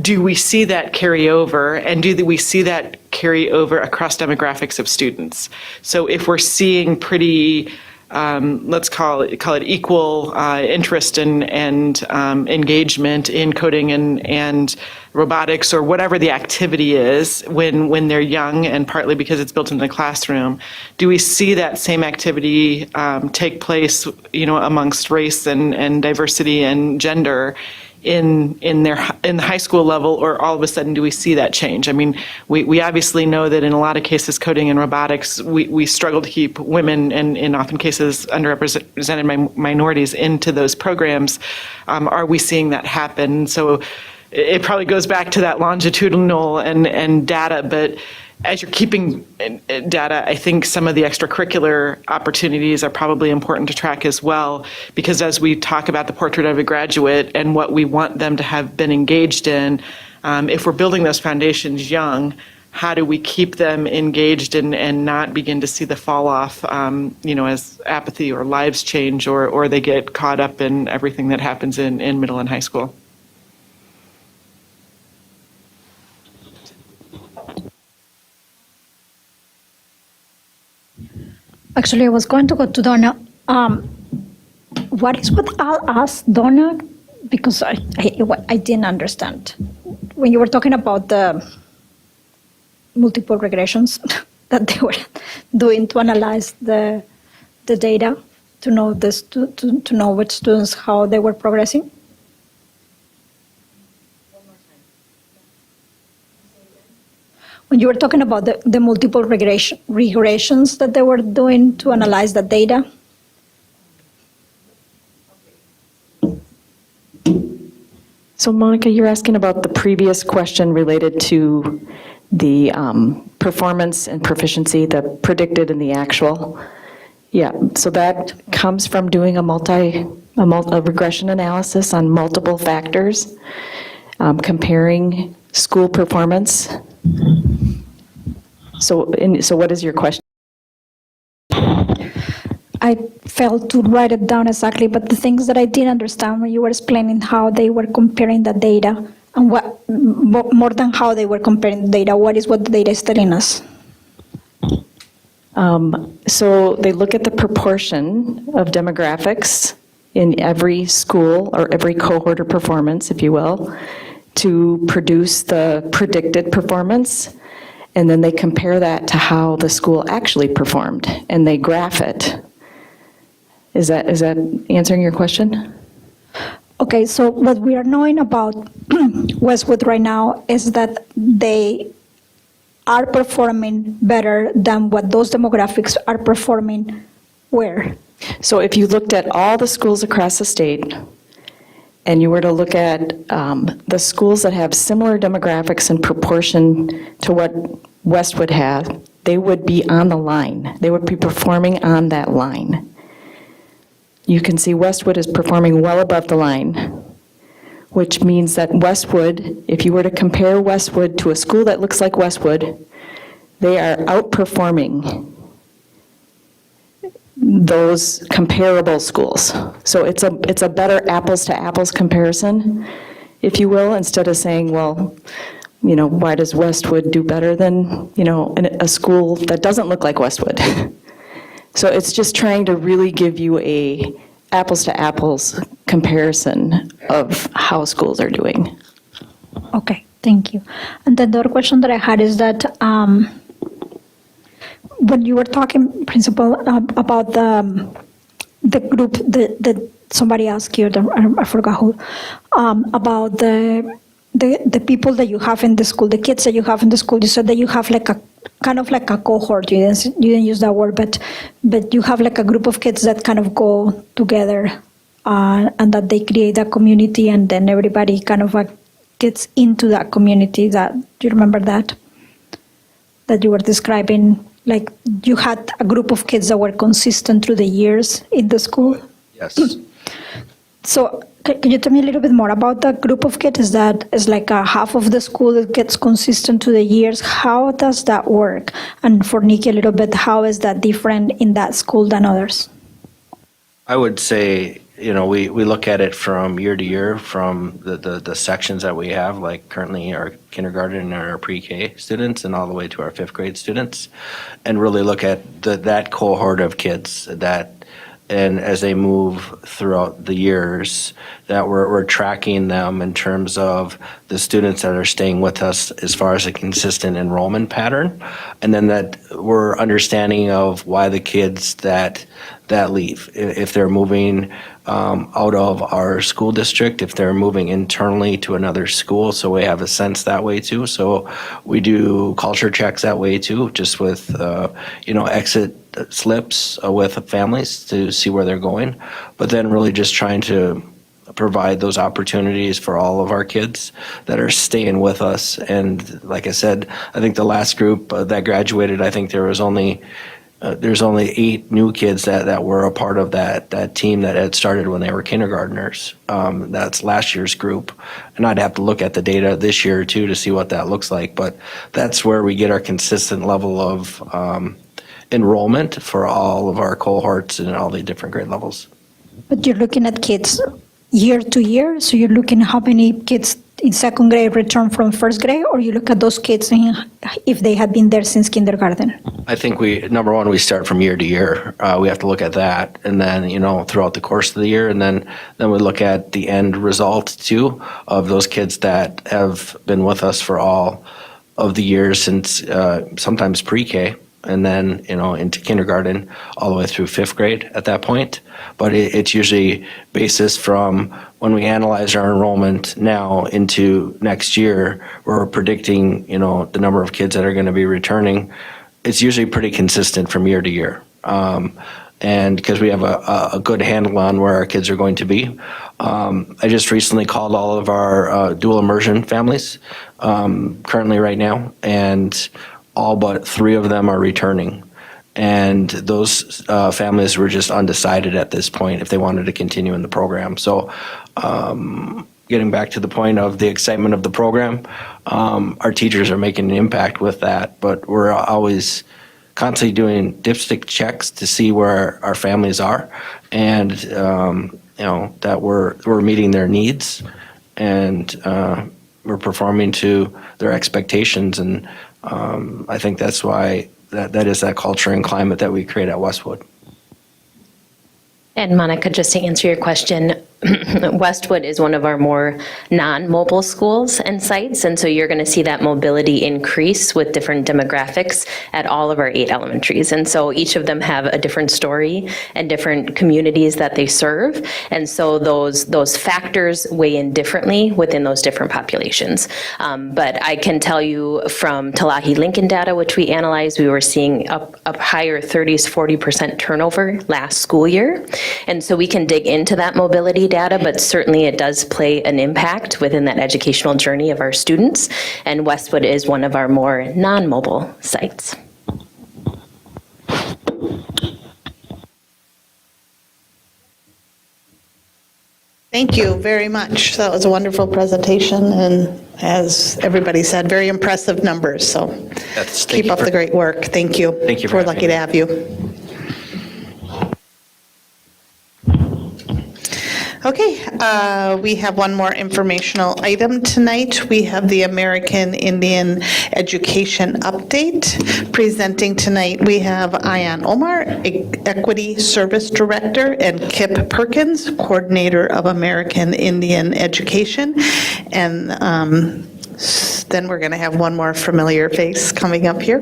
Do we see that carry over, and do we see that carry over across demographics of students? So if we're seeing pretty, let's call it equal interest and engagement in coding and robotics or whatever the activity is when they're young, and partly because it's built into the classroom, do we see that same activity take place, you know, amongst race and diversity and gender in the high school level, or all of a sudden do we see that change? I mean, we obviously know that in a lot of cases, coding and robotics, we struggle to keep women and in often cases underrepresented minorities into those programs. Are we seeing that happen? So it probably goes back to that longitudinal and data, but as you're keeping data, I think some of the extracurricular opportunities are probably important to track as well, because as we talk about the Portrait of a Graduate and what we want them to have been engaged in, if we're building those foundations young, how do we keep them engaged and not begin to see the fall off, you know, as apathy or lives change or they get caught up in everything that happens in middle and high school? Actually, I was going to go to Donna. What is with us, Donna? Because I didn't understand. When you were talking about the multiple regressions that they were doing to analyze the data, to know to know which students, how they were progressing. When you were talking about the multiple regressions that they were doing to analyze the data. So Monica, you're asking about the previous question related to the performance and proficiency, the predicted and the actual. Yeah, so that comes from doing a regression analysis on multiple factors, comparing school performance. So what is your question? I failed to write it down exactly, but the things that I didn't understand when you were explaining how they were comparing the data, and what, more than how they were comparing the data, what is what the data is telling us? So they look at the proportion of demographics in every school or every cohort or performance, if you will, to produce the predicted performance. And then they compare that to how the school actually performed, and they graph it. Is that answering your question? Okay, so what we are knowing about Westwood right now is that they are performing better than what those demographics are performing where? So if you looked at all the schools across the state, and you were to look at the schools that have similar demographics in proportion to what Westwood has, they would be on the line. They would be performing on that line. You can see Westwood is performing well above the line, which means that Westwood, if you were to compare Westwood to a school that looks like Westwood, they are outperforming those comparable schools. So it's a better apples to apples comparison, if you will, instead of saying, well, you know, why does Westwood do better than, you know, a school that doesn't look like Westwood? So it's just trying to really give you a apples to apples comparison of how schools are doing. Okay, thank you. And then the other question that I had is that when you were talking, Principal, about the group that somebody asked you, I forgot who, about the people that you have in the school, the kids that you have in the school. You said that you have like a kind of like a cohort. You didn't use that word, but you have like a group of kids that kind of go together, and that they create a community, and then everybody kind of like gets into that community. That, do you remember that you were describing? Like you had a group of kids that were consistent through the years in the school? Yes. So can you tell me a little bit more about that group of kids? Is like a half of the school that gets consistent to the years? How does that work? And for Nikki a little bit, how is that different in that school than others? I would say, you know, we look at it from year to year, from the sections that we have, like currently our kindergarten and our pre-K students, and all the way to our fifth grade students, and really look at that cohort of kids and as they move throughout the years, that we're tracking them in terms of the students that are staying with us as far as a consistent enrollment pattern, and then that we're understanding of why the kids that leave, if they're moving out of our school district, if they're moving internally to another school, so we have a sense that way too. So we do culture checks that way too, just with exit slips with families to see where they're going, but then really just trying to provide those opportunities for all of our kids that are staying with us. And like I said, I think the last group that graduated, I think there's only 8 new kids that were a part of that team that had started when they were kindergartners. That's last year's group. And I'd have to look at the data this year too to see what that looks like. But that's where we get our consistent level of enrollment for all of our cohorts and all the different grade levels. But you're looking at kids year to year, so you're looking how many kids in second grade return from first grade, or you look at those kids if they had been there since kindergarten? I think number one, we start from year to year. We have to look at that, and then, throughout the course of the year, and then we look at the end result too of those kids that have been with us for all of the years since sometimes pre-K, and then, into kindergarten, all the way through fifth grade at that point. But it's usually basis from when we analyze our enrollment now into next year, we're predicting, the number of kids that are going to be returning. It's usually pretty consistent from year to year. And because we have a good handle on where our kids are going to be, I just recently called all of our dual immersion families currently right now, and all but 3 of them are returning. And those families were just undecided at this point if they wanted to continue in the program. So getting back to the point of the excitement of the program, our teachers are making an impact with that, but we're always constantly doing dipstick checks to see where our families are, and that we're meeting their needs, and we're performing to their expectations. And I think that's why that is that culture and climate that we create at Westwood. And Monica, just to answer your question, Westwood is one of our more non-mobile schools and sites, and so you're going to see that mobility increase with different demographics at all of our 8 elementaries. And so each of them have a different story and different communities that they serve, and so those factors weigh in differently within those different populations. But I can tell you from Talahi Lincoln data, which we analyzed, we were seeing up higher 30s, 40% turnover last school year. And so we can dig into that mobility data, but certainly it does play an impact within that educational journey of our students. And Westwood is one of our more non-mobile sites. Thank you very much. That was a wonderful presentation, and as everybody said, very impressive numbers. So keep up the great work. Thank you. Thank you for We're having lucky me. to have you. Okay, we have one more informational item tonight. We have the American Indian Education Update. Presenting tonight, we have Ayan Omar, Equity Service Director, and Kip Perkins, Coordinator of American Indian Education. And then we're going to have one more familiar face coming up here.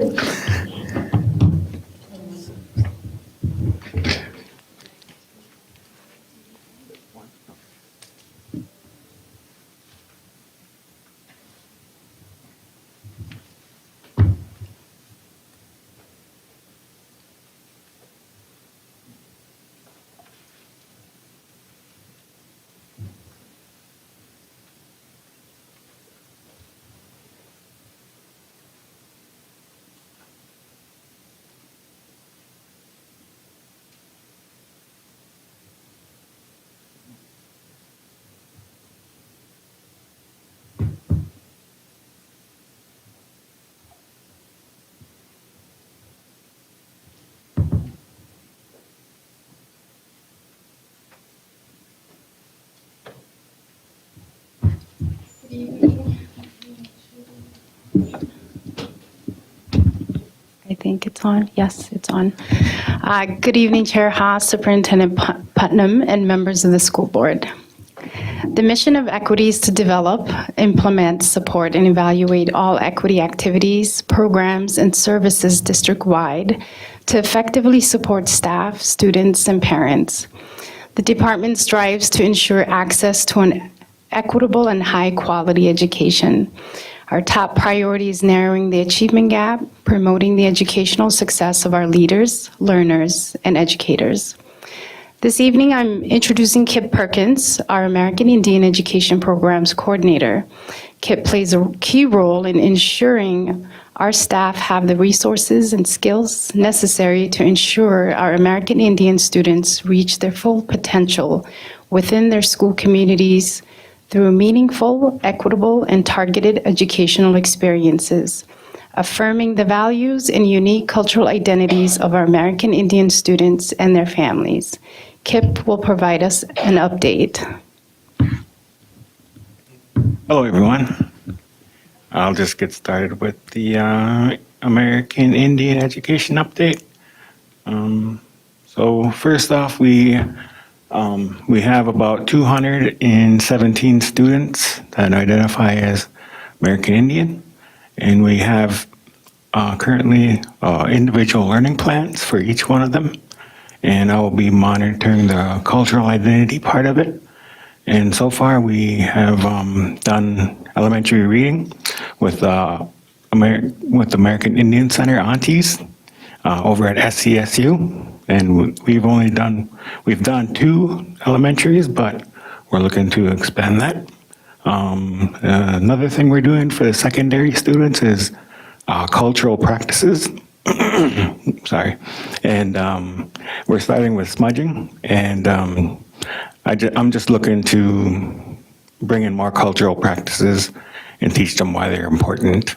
I think it's on. Yes, it's on. Good evening, Chair Haas, Superintendent Putnam, and members of the school board. The mission of Equity is to develop, implement, support, and evaluate all equity activities, programs, and services district-wide to effectively support staff, students, and parents. The department strives to ensure access to an equitable and high-quality education. Our top priority is narrowing the achievement gap, promoting the educational success of our leaders, learners, and educators. This evening, I'm introducing Kip Perkins, our American Indian Education Programs Coordinator. Kip plays a key role in ensuring our staff have the resources and skills necessary to ensure our American Indian students reach their full potential within their school communities through meaningful, equitable, and targeted educational experiences, affirming the values and unique cultural identities of our American Indian students and their families. Kip will provide us an update. Hello, everyone. I'll just get started with the American Indian Education Update. So first off, we have about 217 students that identify as American Indian, and we have currently individual learning plans for each one of them, and I will be monitoring the cultural identity part of it. And so far, we have done elementary reading with American Indian Center aunties over at SCSU. And we've done 2 elementaries, but we're looking to expand that. Another thing we're doing for the secondary students is cultural practices. Sorry. And we're starting with smudging. And I'm just looking to bring in more cultural practices and teach them why they're important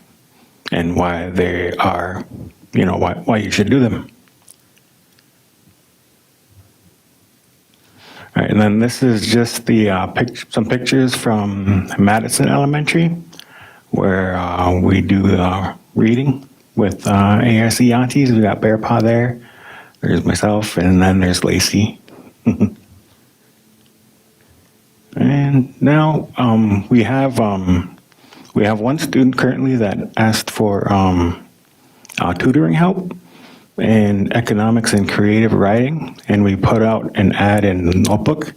and why they are, why you should do them. All right, and then this is just the some pictures from Madison Elementary, where we do reading with ARC aunties. We got Bear Paw there. There's myself, and then there's Lacey. And now we have one student currently that asked for tutoring help in economics and creative writing, and we put out an ad in the Notebook,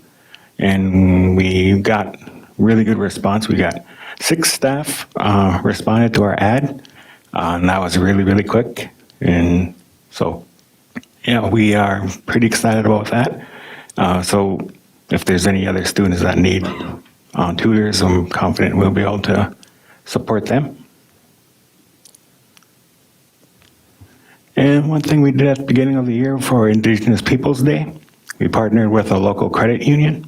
and we got really good response. We got 6 staff responded to our ad, and that was really, really quick. And so, yeah, we are pretty excited about that. So if there's any other students that need tutors, I'm confident we'll be able to support them. And one thing we did at the beginning of the year for Indigenous Peoples Day, we partnered with a local credit union,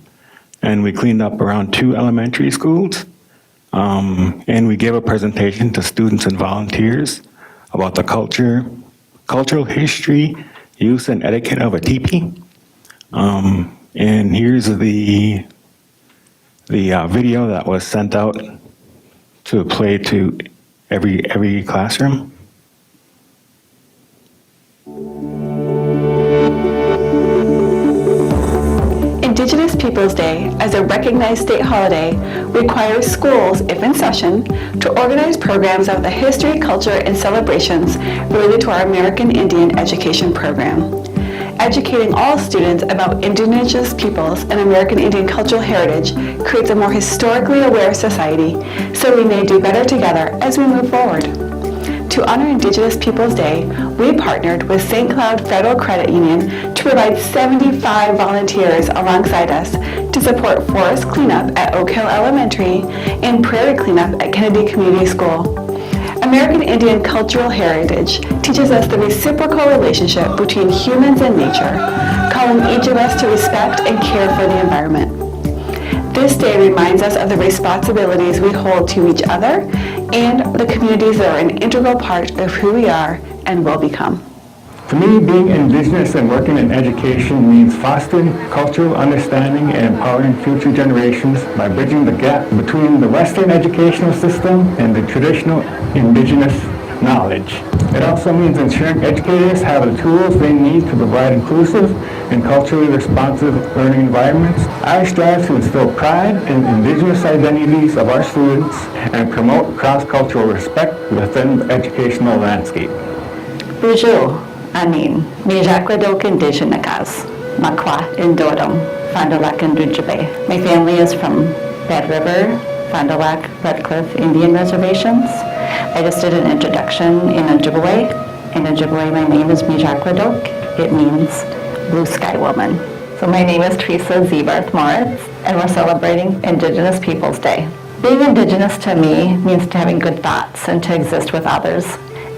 and we cleaned up around 2 elementary schools. And we gave a presentation to students and volunteers about the cultural history, use, and etiquette of a teepee. And here's the video that was sent out to play to every classroom. Indigenous Peoples Day, as a recognized state holiday, requires schools, if in session, to organize programs of the history, culture, and celebrations related to our American Indian education program. Educating all students about Indigenous peoples and American Indian cultural heritage creates a more historically aware society, so we may do better together as we move forward. To honor Indigenous Peoples Day, we partnered with St. Cloud Federal Credit Union to provide 75 volunteers alongside us to support forest cleanup at Oak Hill Elementary and prairie cleanup at Kennedy Community School. American Indian cultural heritage teaches us the reciprocal relationship between humans and nature, calling each of us to respect and care for the environment. This day reminds us of the responsibilities we hold to each other and the communities that are an integral part of who we are and will become. To me, being Indigenous and working in education means fostering cultural understanding and empowering future generations by bridging the gap between the Western educational system and the traditional Indigenous knowledge. It also means ensuring educators have the tools they need to provide inclusive and culturally responsive learning environments. I strive to instill pride in Indigenous identities of our students and promote cross-cultural respect within the educational landscape. Bonjour, Anin, Mijakwadok Indigenakas, Makwa Indodom, Fond du Lac and Ojibwe. My family is from Bad River, Fond du Lac, Red Cliff Indian reservations. I just did an introduction in Ojibwe. In Ojibwe, my name is Mijakwadok. It means Blue Sky Woman. So my name is Teresa Zebarth Moritz, and we're celebrating Indigenous Peoples Day. Being Indigenous to me means to having good thoughts and to exist with others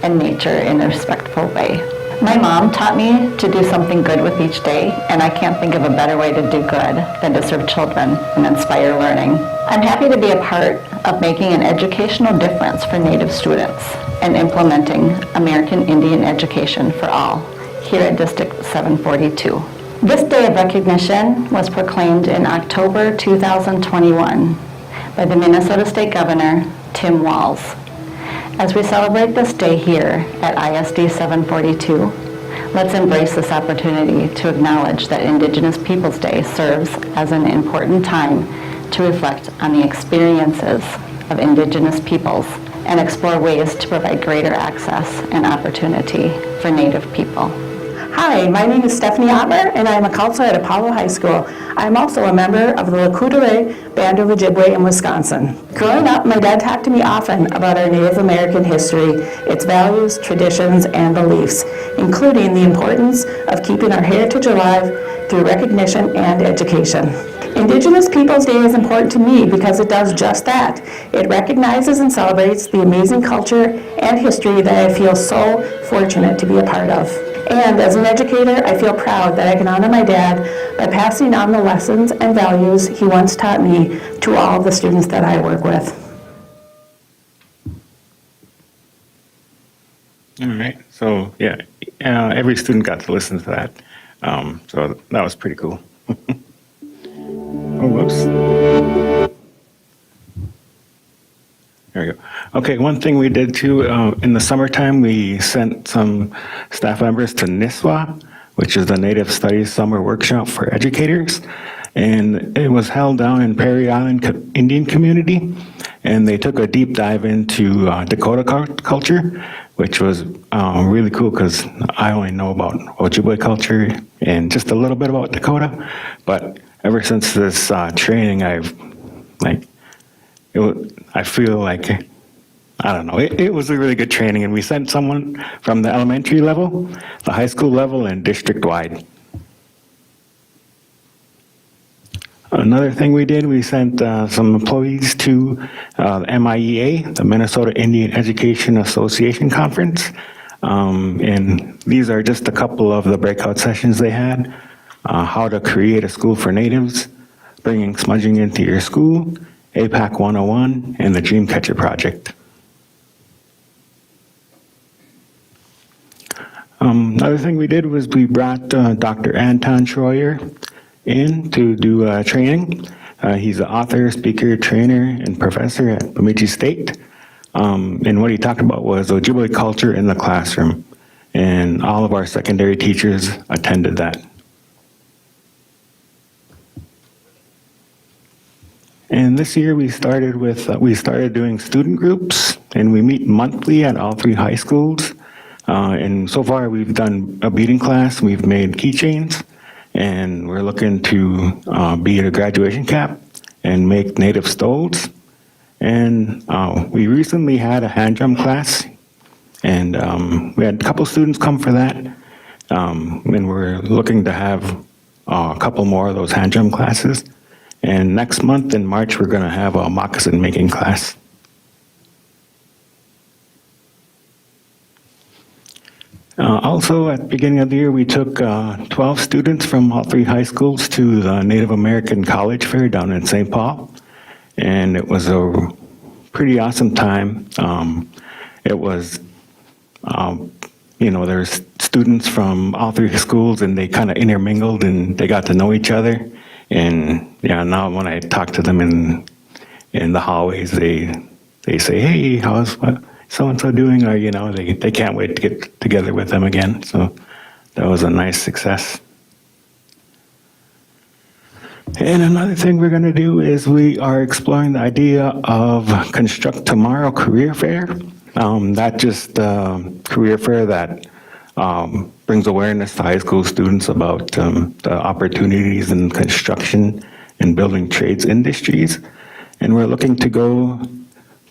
and nature in a respectful way. My mom taught me to do something good with each day, and I can't think of a better way to do good than to serve children and inspire learning. I'm happy to be a part of making an educational difference for Native students and implementing American Indian education for all here at District 742. This Day of Recognition was proclaimed in October 2021 by the Minnesota State Governor, Tim Walz. As we celebrate this day here at ISD 742, let's embrace this opportunity to acknowledge that Indigenous Peoples Day serves as an important time to reflect on the experiences of Indigenous peoples and explore ways to provide greater access and opportunity for Native people. Hi, my name is Stephanie Otter, and I'm a counselor at Apollo High School. I'm also a member of the Lakudere Band of Ojibwe in Wisconsin. Growing up, my dad talked to me often about our Native American history, its values, traditions, and beliefs, including the importance of keeping our heritage alive through recognition and education. Indigenous Peoples Day is important to me because it does just that. It recognizes and celebrates the amazing culture and history that I feel so fortunate to be a part of. And as an educator, I feel proud that I can honor my dad by passing on the lessons and values he once taught me to all of the students that I work with. All right. So yeah, every student got to listen to that. So that was pretty cool. Oh, whoops. There we go. Okay, one thing we did too, in the summertime, we sent some staff members to NISWA, which is the Native Studies Summer Workshop for Educators. And it was held down in Prairie Island Indian Community. And they took a deep dive into Dakota culture, which was really cool because I only know about Ojibwe culture and just a little bit about Dakota. But ever since this training, I feel like, I don't know, it was a really good training. And we sent someone from the elementary level, the high school level, and district-wide. Another thing we did, we sent some employees to the MIEA, the Minnesota Indian Education Association Conference. And these are just a couple of the breakout sessions they had. How to create a school for natives, bringing smudging into your school, APAC 101, and the Dreamcatcher Project. Another thing we did was we brought Dr. Anton Schroyer in to do training. He's an author, speaker, trainer, and professor at Bemidji State. And what he talked about was Ojibwe culture in the classroom. And all of our secondary teachers attended that. And this year we started doing student groups, and we meet monthly at all 3 high schools. And so far we've done a beading class, we've made keychains, and we're looking to bead a graduation cap and make native stoles. And we recently had a hand drum class, and we had a couple students come for that. And we're looking to have a couple more of those hand drum classes. And next month in March, we're going to have a moccasin making class. Also, at the beginning of the year, we took 12 students from all 3 high schools to the Native American College Fair down in St. Paul. And it was a pretty awesome time. It was, there's students from all 3 schools, and they kind of intermingled, and they got to know each other. And yeah, now when I talk to them in the hallways, they say, "Hey, how's so-and-so doing?" Or, they can't wait to get together with them again. So that was a nice success. And another thing we're going to do is we are exploring the idea of Construct Tomorrow Career Fair. That just career fair that brings awareness to high school students about the opportunities in construction and building trades industries. And we're looking to go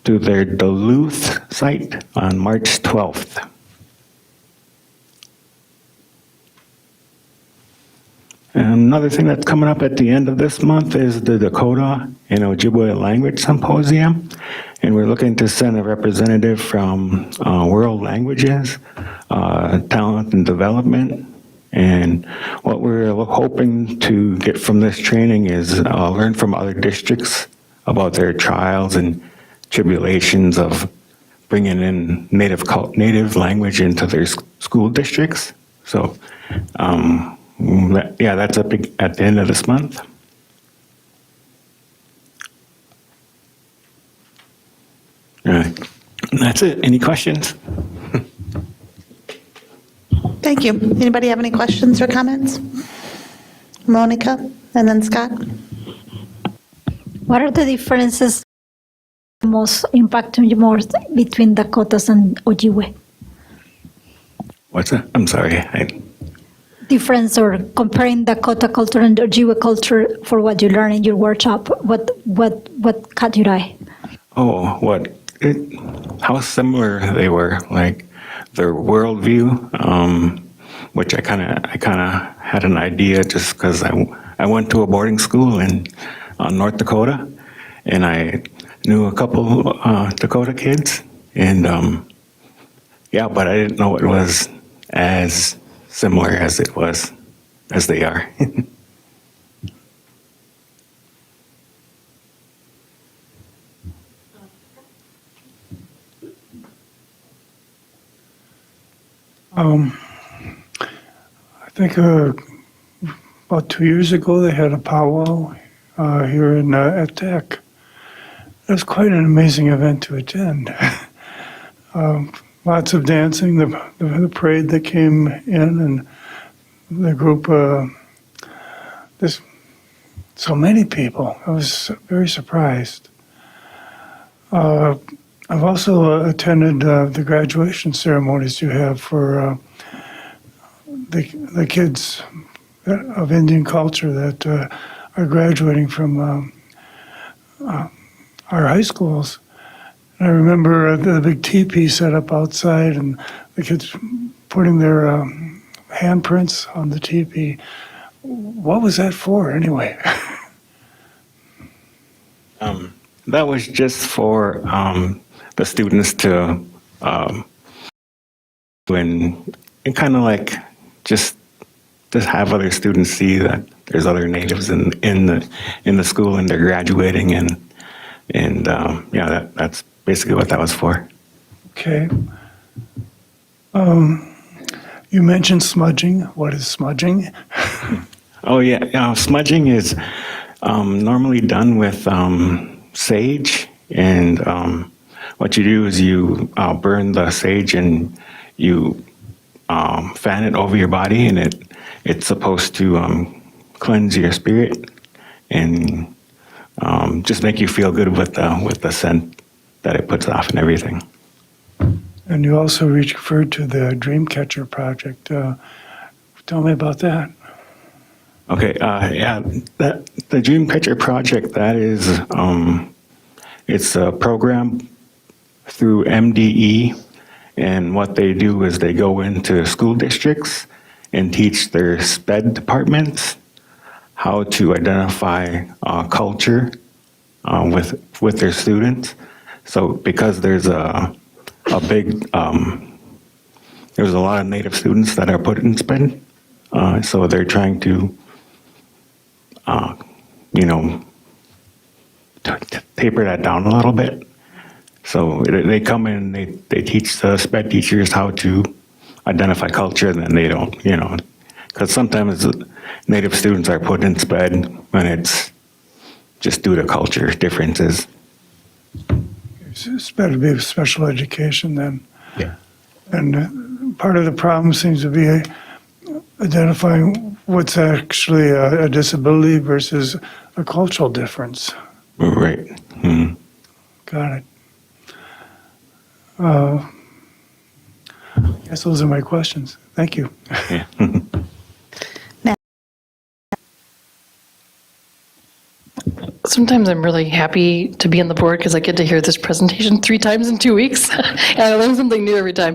to their Duluth site on March 12th. And another thing that's coming up at the end of this month is the Dakota and Ojibwe Language Symposium. And we're looking to send a representative from World Languages, Talent and Development. And what we're hoping to get from this training is learn from other districts about their trials and tribulations of bringing in native language into their school districts. So, that's at the end of this month. All right, that's it. Any questions? Thank you. Anybody have any questions or comments? Monica, and then Scott. What are the differences most impacting you most between Dakotas and Ojibwe? What's that? I'm sorry. Difference or comparing Dakota culture and Ojibwe culture for what you learn in your workshop? What caught your eye? Oh, how similar they were, like their worldview, which I kind of had an idea just because I I went to a boarding school in North Dakota, and I knew a couple Dakota kids, and yeah, but I didn't know it was as similar as they are. I think about 2 years ago, they had a powwow here at Tech. It was quite an amazing event to attend. Lots of dancing, the parade that came in, and the group, so many people. I was very surprised. I've also attended the graduation ceremonies you have for the kids of Indian culture that are graduating from our high schools. And I remember the big teepee set up outside and the kids putting their handprints on the teepee. What was that for anyway? That was just for the students to, and kind of like just have other students see that there's other natives in the school and they're graduating, and yeah, that's basically what that was for. Okay. You mentioned smudging. What is smudging? Oh yeah, smudging is normally done with sage, and what you do is you burn the sage and you fan it over your body, and it's supposed to cleanse your spirit and just make you feel good with the scent that it puts off and everything. And you also referred to the Dreamcatcher project. Tell me about that. Okay, yeah, the Dreamcatcher project, that is, it's a program through MDE, and what they do is they go into school districts and teach their SPED departments how to identify culture with their students. So because there's a big, there's a lot of Native students that are put in SPED, so they're trying to taper that down a little bit. So they come in, they teach the SPED teachers how to identify culture, and then they don't, because sometimes Native students are put in SPED when it's just due to culture differences. SPED would be special education then. Yeah. And part of the problem seems to be identifying what's actually a disability versus a cultural difference. Right. Mm-hmm. Got it. I guess those are my questions. Thank you. Yeah. Sometimes I'm really happy to be on the board because I get to hear this presentation 3 times in 2 weeks, and I learn something new every time.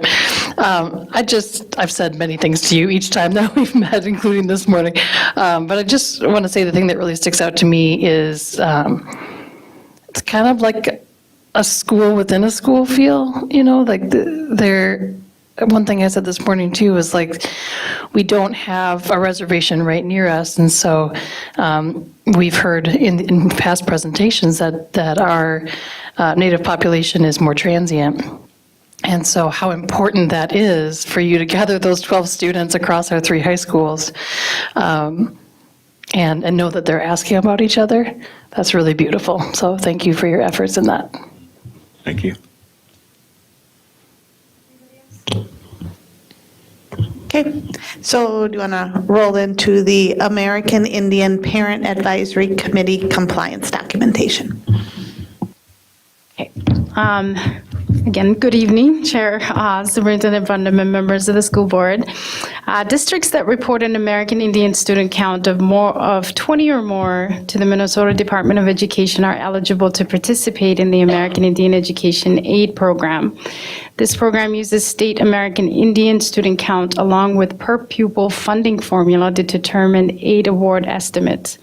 I've said many things to you each time that we've met, including this morning. But I just want to say the thing that really sticks out to me is it's kind of like a school within a school feel, like one thing I said this morning too was like, we don't have a reservation right near us. And so we've heard in past presentations that our Native population is more transient. And so how important that is for you to gather those 12 students across our 3 high schools and know that they're asking about each other. That's really beautiful. So thank you for your efforts in that. Thank you. Okay, so do you want to roll into the American Indian Parent Advisory Committee compliance documentation? Okay. Again, good evening, Chair, Superintendent Putnam, and members of the school board. Districts that report an American Indian student count of 20 or more to the Minnesota Department of Education are eligible to participate in the American Indian Education Aid Program. This program uses state American Indian student count along with per pupil funding formula to determine aid award estimates.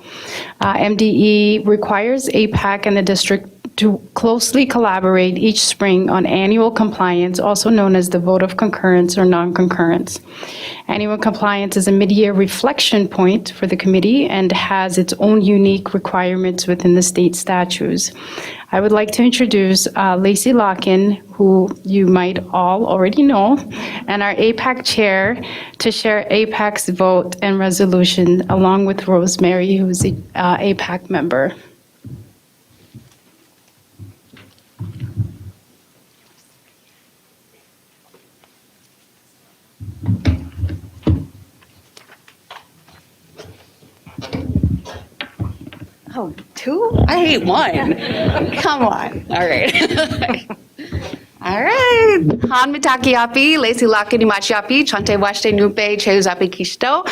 MDE requires APAC and the district to closely collaborate each spring on annual compliance, also known as the vote of concurrence or non-concurrence. Annual compliance is a mid-year reflection point for the committee and has its own unique requirements within the state statutes. I would like to introduce Lacey Locken, who you might all already know, and our APAC chair to share APAC's vote and resolution, along with Rosemary, who's an APAC member. Oh, two? I hate one. Come on. All right. All right. Han Mitakiapi, Lacey Locken Imachiapi, Chante Washte Nupe, Cheuzapi Kishto.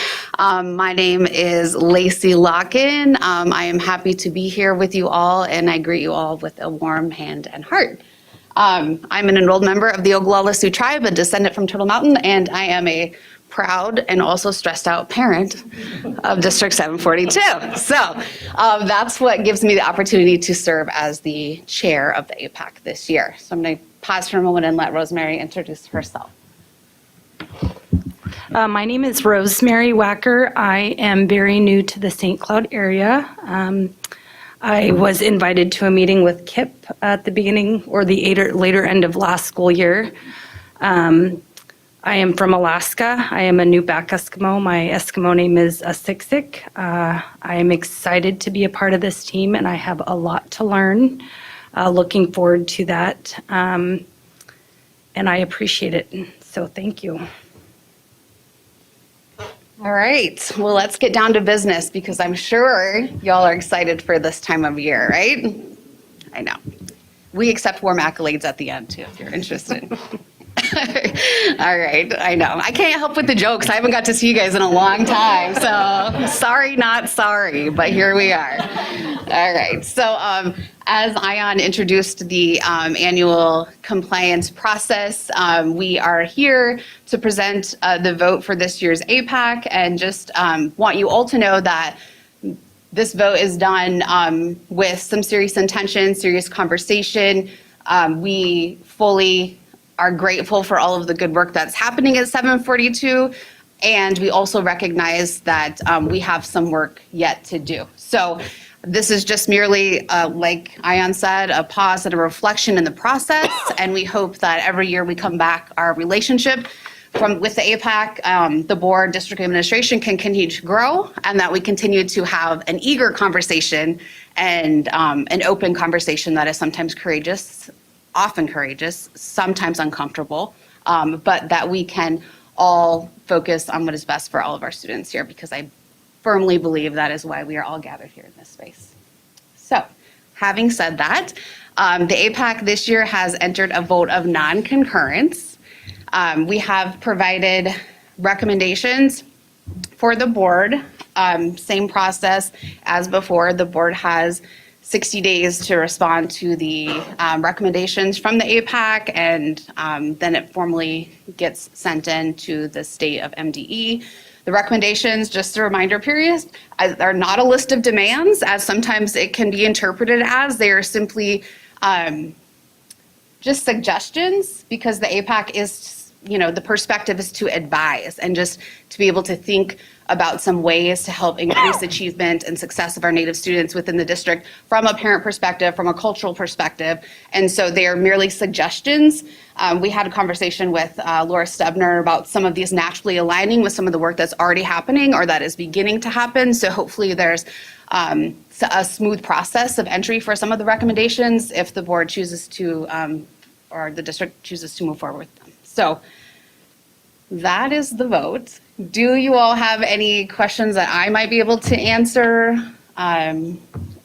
My name is Lacey Locken. I am happy to be here with you all, and I greet you all with a warm hand and heart. I'm an enrolled member of the Oglala Sioux tribe, a descendant from Turtle Mountain, and I am a proud and also stressed out parent of District 742. So that's what gives me the opportunity to serve as the chair of the APAC this year. So I'm going to pause for a moment and let Rosemary introduce herself. My name is Rosemary Wacker. I am very new to the St. Cloud area. I was invited to a meeting with KIP at the beginning or the later end of last school year. I am from Alaska. I am a Newback Eskimo. My Eskimo name is Asiksik. I am excited to be a part of this team, and I have a lot to learn. Looking forward to that, and I appreciate it. So thank you. All right, well, let's get down to business because I'm sure y'all are excited for this time of year, right? I know. We accept warm accolades at the end too, if you're interested. All right, I know. I can't help with the jokes. I haven't got to see you guys in a long time, so sorry, not sorry, but here we are. All right, so as Ion introduced the annual compliance process, we are here to present the vote for this year's APAC and just want you all to know that this vote is done with some serious intention, serious conversation. We fully are grateful for all of the good work that's happening at 742, and we also recognize that we have some work yet to do. So this is just merely, like Ion said, a pause and a reflection in the process, and we hope that every year we come back, our relationship with the APAC, the board, district administration can continue to grow, and that we continue to have an eager conversation and an open conversation that is sometimes courageous, often courageous, sometimes uncomfortable, but that we can all focus on what is best for all of our students here, because I firmly believe that is why we are all gathered here in this space. So, having said that, the APAC this year has entered a vote of non-concurrence. We have provided recommendations for the board, same process as before. The board has 60 days to respond to the recommendations from the APAC, and then it formally gets sent in to the state of MDE. The recommendations, just a reminder period, are not a list of demands, as sometimes it can be interpreted as. They are simply just suggestions, because the APAC is, the perspective is to advise and just to be able to think about some ways to help increase achievement and success of our Native students within the district from a parent perspective, from a cultural perspective. And so they are merely suggestions. We had a conversation with Laura Stebner about some of these naturally aligning with some of the work that's already happening or that is beginning to happen. So hopefully there's a smooth process of entry for some of the recommendations if the board chooses to, or the district chooses to move forward with them. So that is the vote. Do you all have any questions that I might be able to answer?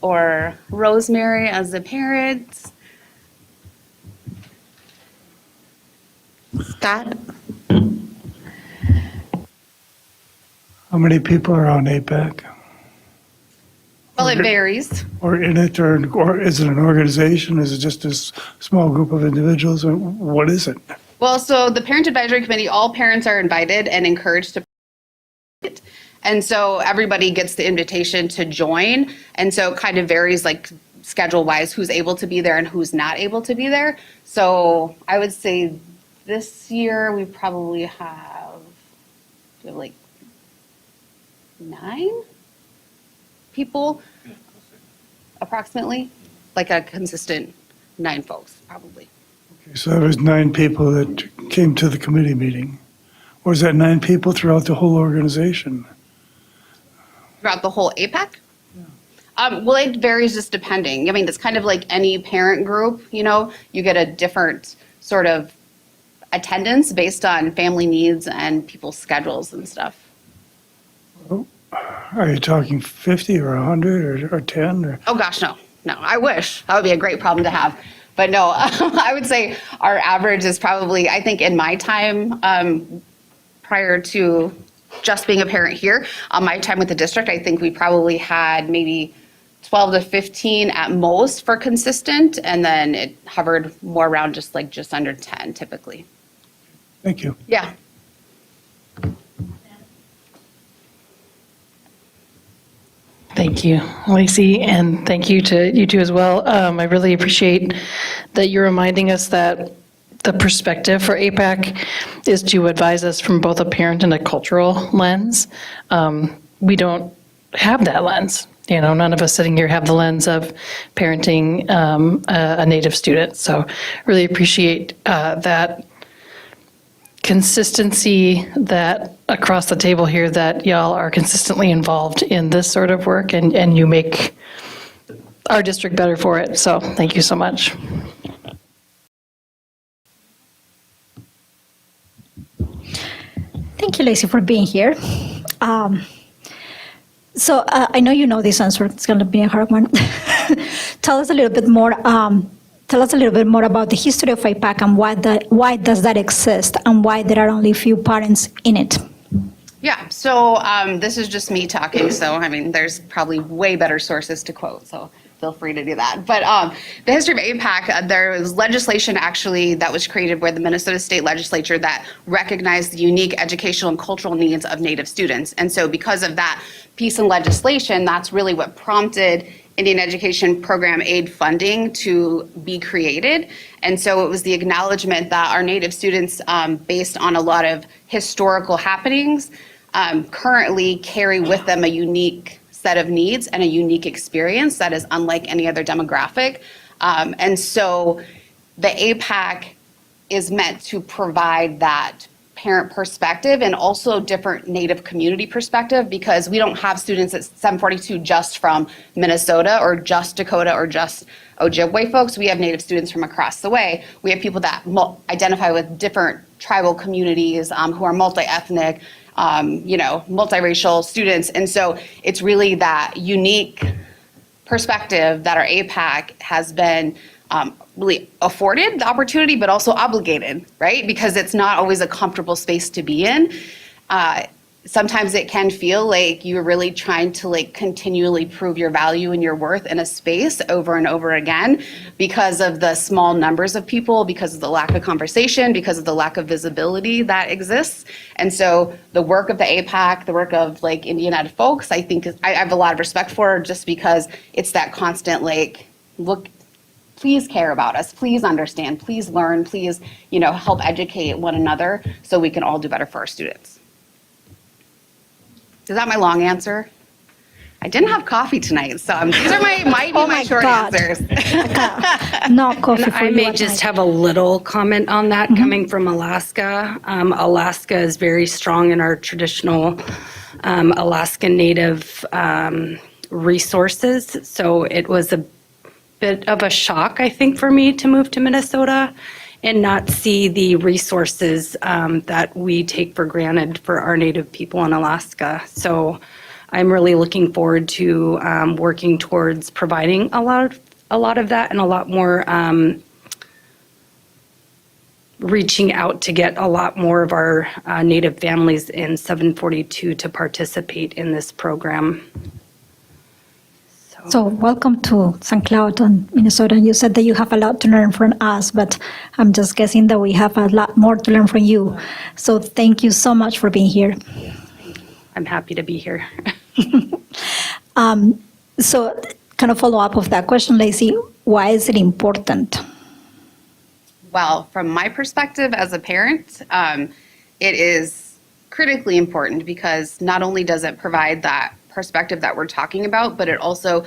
Or Rosemary as a parent? Scott? How many people are on APAC? Well, it varies. Or in it, or is it an organization? Is it just a small group of individuals, or what is it? Well, so the Parent Advisory Committee, all parents are invited and encouraged to participate. And so everybody gets the invitation to join. And so it kind of varies like schedule-wise who's able to be there and who's not able to be there. So I would say this year we probably have like 9 people approximately, like a consistent 9 folks probably. So there was 9 people that came to the committee meeting. Or is that 9 people throughout the whole organization? Throughout the whole APAC? Well, it varies just depending. I mean, it's kind of like any parent group, you know, you get a different sort of attendance based on family needs and people's schedules and stuff. Are you talking 50 or 100 or 10? Or? Oh gosh, no, I wish. That would be a great problem to have. But no, I would say our average is probably, I think in my time prior to just being a parent here, my time with the district, I think we probably had maybe 12 to 15 at most for consistent, and then it hovered more around just under 10 typically. Thank you. Yeah. Thank you, Lacey, and thank you to you two as well. I really appreciate that you're reminding us that the perspective for APAC is to advise us from both a parent and a cultural lens. We don't have that lens. You know, none of us sitting here have the lens of parenting a Native student. So really appreciate that consistency that across the table here that y'all are consistently involved in this sort of work and you make our district better for it. So thank you so much. Thank you, Lacey, for being here. So I know you know this answer. It's going to be a hard one. Tell us a little bit more. Tell us a little bit more about the history of APAC and why does that exist and why there are only a few parents in it. Yeah, so this is just me talking, so I mean, there's probably way better sources to quote, so feel free to do that. But the history of APAC, there was legislation actually that was created by the Minnesota State Legislature that recognized the unique educational and cultural needs of Native students. And so because of that piece in legislation, that's really what prompted Indian Education Program Aid funding to be created. And so it was the acknowledgement that our Native students, based on a lot of historical happenings, currently carry with them a unique set of needs and a unique experience that is unlike any other demographic. And so the APAC is meant to provide that parent perspective and also different Native community perspective, because we don't have students at 742 just from Minnesota or just Dakota or just Ojibwe folks. We have Native students from across the way. We have people that identify with different tribal communities who are multi-ethnic, multiracial students. And so it's really that unique perspective that our APAC has been really afforded the opportunity, but also obligated, right? Because it's not always a comfortable space to be in. Sometimes it can feel like you're really trying to continually prove your value and your worth in a space over and over again because of the small numbers of people, because of the lack of conversation, because of the lack of visibility that exists. And so the work of the APAC, the work of Indian Ed folks, I think I have a lot of respect for, just because it's that constant look, please care about us, please understand, please learn, please, help educate one another so we can all do better for our students. Is that my long answer? I didn't have coffee tonight, so these are might be my short answers. Not coffee And for I you may at just night. have a little comment on that coming from Alaska. Alaska is very strong in our traditional Alaskan Native resources. So it was a bit of a shock, I think, for me to move to Minnesota and not see the resources that we take for granted for our Native people in Alaska. So I'm really looking forward to working towards providing a lot of that and a lot more reaching out to get a lot more of our Native families in 742 to participate in this program. So So welcome to St. Cloud in Minnesota. You said that you have a lot to learn from us, but I'm just guessing that we have a lot more to learn from you. So thank you so much for being here. I'm happy to be here. So kind of follow up of that question, Lacey, why is it important? Well, from my perspective as a parent, it is critically important because not only does it provide that perspective that we're talking about, but it also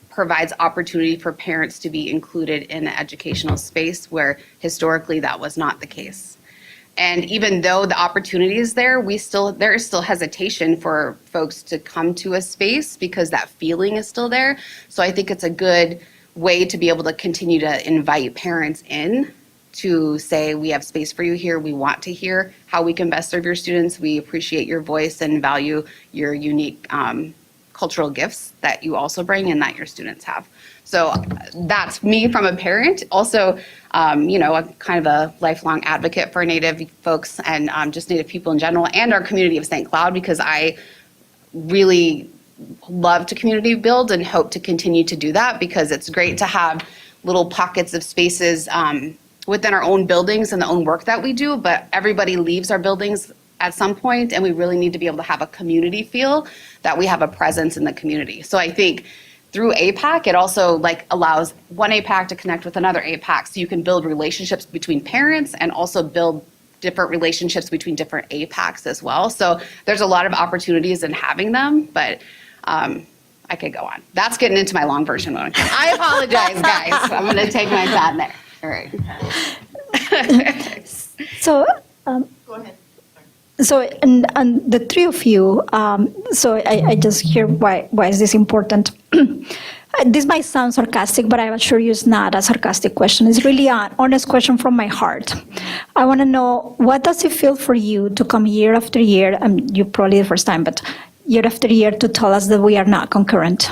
provides opportunity for parents to be included in an educational space where historically that was not the case. And even though the opportunity is there, there is still hesitation for folks to come to a space because that feeling is still there. So I think it's a good way to be able to continue to invite parents in to say, we have space for you here. We want to hear how we can best serve your students. We appreciate your voice and value your unique cultural gifts that you also bring and that your students have. So that's me from a parent. Also, a kind of a lifelong advocate for Native folks and just Native people in general and our community of St. Cloud, because I really love to community build and hope to continue to do that, because it's great to have little pockets of spaces within our own buildings and the own work that we do, but everybody leaves our buildings at some point, and we really need to be able to have a community feel that we have a presence in the community. So I think through APAC, it also allows one APAC to connect with another APAC, so you can build relationships between parents and also build different relationships between different APACs as well. So there's a lot of opportunities in having them, but I could go on. That's getting into my long version mode. I apologize, guys. I'm going to take my time there. All right. So, Go ahead. so and the three of you, so I just hear why is this important? This might sound sarcastic, but I assure you it's not a sarcastic question. It's really an honest question from my heart. I want to know, what does it feel for you to come year after year, and you probably the first time, but year after year to tell us that we are not concurrent?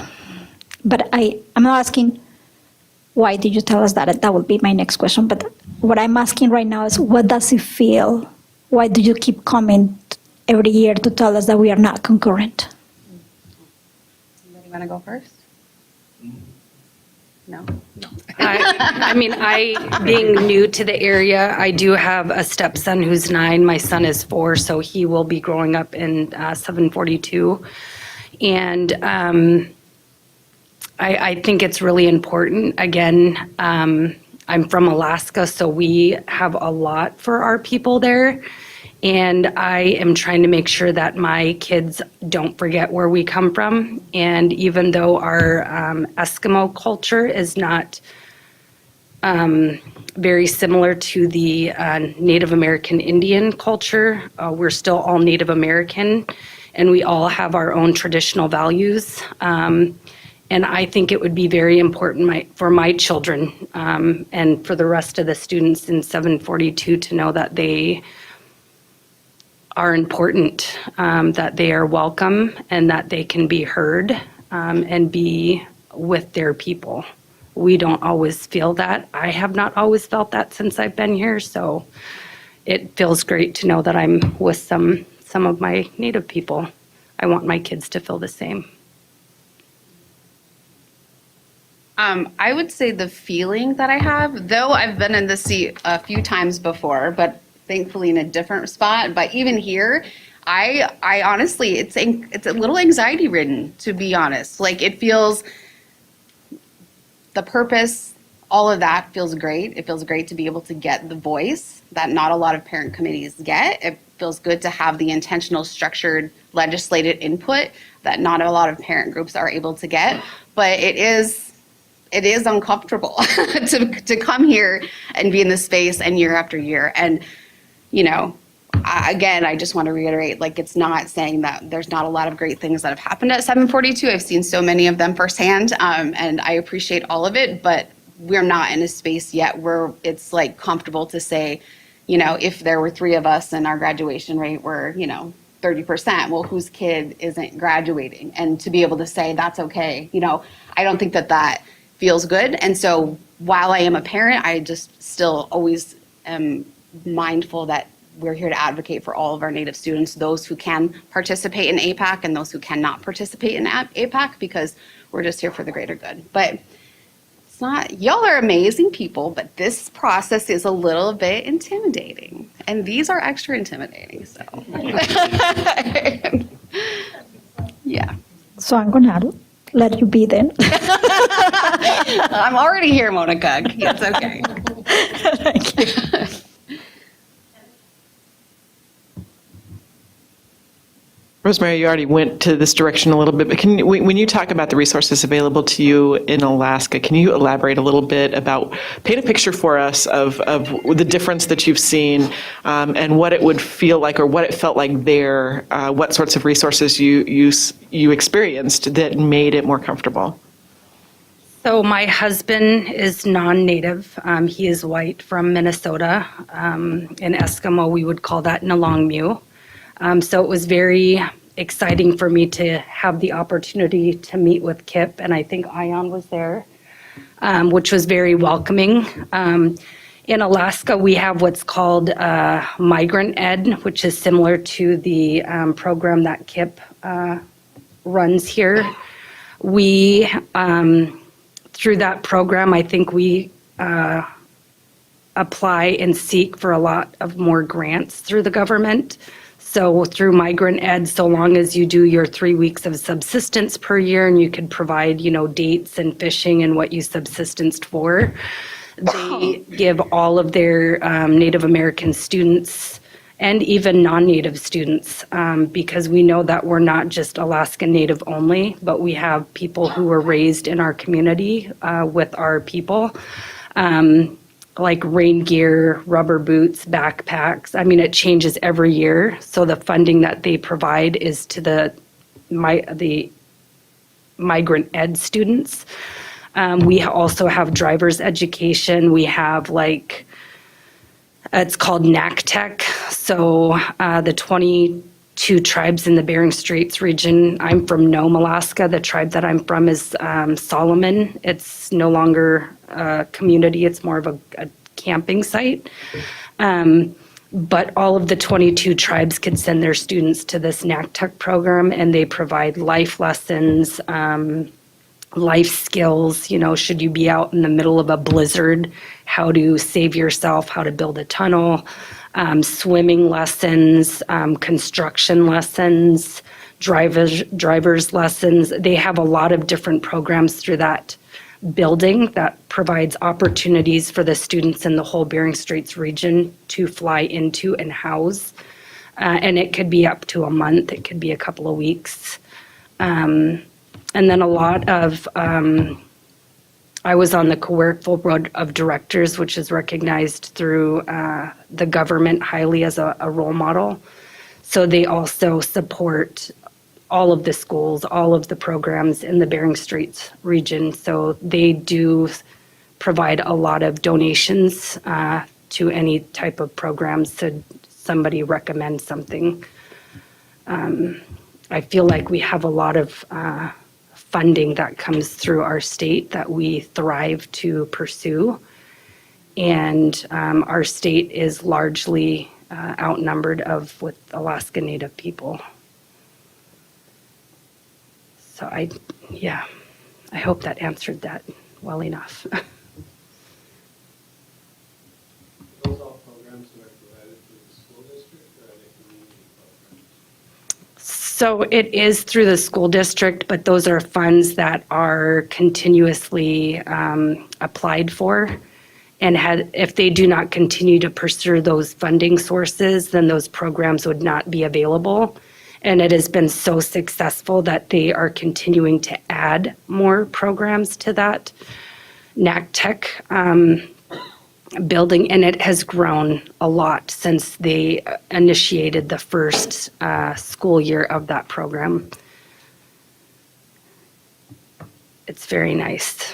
But I'm not asking, why did you tell us that? That would be my next question. But what I'm asking right now is, what does it feel? Why do you keep coming every year to tell us that we are not concurrent? Anybody want to go first? No? I being new to the area, I do have a stepson who's 9. My son is 4, so he will be growing up in 742. And I think it's really important. Again, I'm from Alaska, so we have a lot for our people there. And I am trying to make sure that my kids don't forget where we come from. And even though our Eskimo culture is not very similar to the Native American Indian culture, we're still all Native American, and we all have our own traditional values. And I think it would be very important for my children and for the rest of the students in 742 to know that they are important, that they are welcome, and that they can be heard and be with their people. We don't always feel that. I have not always felt that since I've been here, so it feels great to know that I'm with some of my Native people. I want my kids to feel the same. I would say the feeling that I have, though I've been in this seat a few times before, but thankfully in a different spot. But even here, I honestly, it's a little anxiety ridden, to be honest. It feels, the purpose, all of that feels great. It feels great to be able to get the voice that not a lot of parent committees get. It feels good to have the intentional, structured, legislated input that not a lot of parent groups are able to get. But it is uncomfortable to come here and be in this space and year after year. And, again, I just want to reiterate, it's not saying that there's not a lot of great things that have happened at 742. I've seen so many of them firsthand, and I appreciate all of it, but we're not in a space yet where it's comfortable to say, if there were 3 of us and our graduation rate were, 30%, well, whose kid isn't graduating? And to be able to say that's okay, I don't think that feels good. And so while I am a parent, I just still always am mindful that we're here to advocate for all of our Native students, those who can participate in APAC and those who cannot participate in APAC, because we're just here for the greater good. But it's not, y'all are amazing people, but this process is a little bit intimidating. And these are extra intimidating, so. Yeah. So I'm going to let you be then. I'm already here, Monica. It's okay. Thank you. Rosemary, you already went to this direction a little bit, but when you talk about the resources available to you in Alaska, can you elaborate a little bit about, paint a picture for us of the difference that you've seen and what it would feel like or what it felt like there, what sorts of resources you experienced that made it more comfortable? So my husband is non-native. He is white from Minnesota. In Eskimo, we would call that Nalangmu. So it was very exciting for me to have the opportunity to meet with Kip, and I think Ion was there, which was very welcoming. In Alaska, we have what's called Migrant Ed, which is similar to the program that Kip runs here. We, through that program, I think we apply and seek for a lot of more grants through the government. So through Migrant Ed, so long as you do your 3 weeks of subsistence per year and you could provide, dates and fishing and what you subsistenced for, they give all of their Native American students and even non-Native students, because we know that we're not just Alaska Native only, but we have people who were raised in our community with our people. Like rain gear, rubber boots, backpacks. I mean, it changes every year. So the funding that they provide is to the Migrant Ed students. We also have driver's education. We have it's called NACTEC. So the 22 tribes in the Bering Straits region. I'm from Nome, Alaska. The tribe that I'm from is Solomon. It's no longer a community. It's more of a camping site. But all of the 22 tribes could send their students to this NACTEC program, and they provide life lessons, life skills, should you be out in the middle of a blizzard, how to save yourself, how to build a tunnel, swimming lessons, construction lessons, driver's lessons. They have a lot of different programs through that building that provides opportunities for the students in the whole Bering Straits region to fly into and house. And it could be up to a month, it could be a couple of weeks. And then a lot of, I was on the Coercville Board of Directors, which is recognized through the government highly as a role model. So they also support all of the schools, all of the programs in the Bering Straits region. So they do provide a lot of donations to any type of programs should somebody recommend something. I feel like we have a lot of funding that comes through our state that we thrive to pursue. And our state is largely outnumbered with Alaska Native people. So I hope that answered that well enough. So it is through the school district, but those are funds that are continuously applied for. And if they do not continue to pursue those funding sources, then those programs would not be available. And it has been so successful that they are continuing to add more programs to that NACTEC building, and it has grown a lot since they initiated the first school year of that program. It's very nice.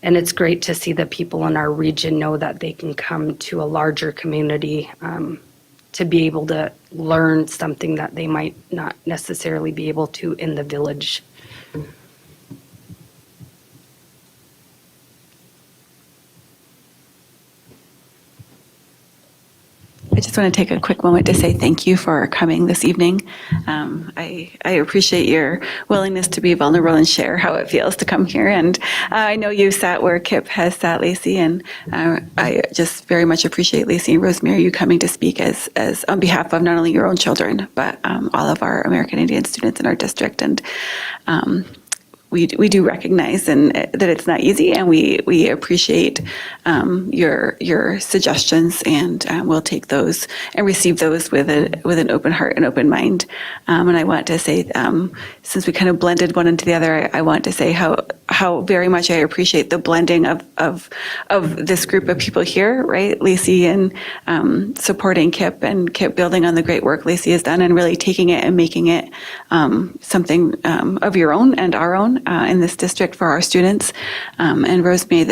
And it's great to see the people in our region know that they can come to a larger community to be able to learn something that they might not necessarily be able to in the village. I just just want to take a quick moment to say thank you for coming this evening. I appreciate your willingness to be vulnerable and share how it feels to come here. And I know you sat where Kip has sat, Lacey, and I just very much appreciate, Lacey and Rosemary, you coming to speak as on behalf of not only your own children, but all of our American Indian students in our district. And we do recognize that it's not easy, and we appreciate your suggestions, and we'll take those and receive those with an open heart and open mind. And I want to say, since we kind of blended one into the other, I want to say how very much I appreciate the blending of this group of people here, right? Lacey and supporting Kip, and Kip building on the great work Lacey has done, and really taking it and making it something of your own and our own in this district for our students. And Rosemary,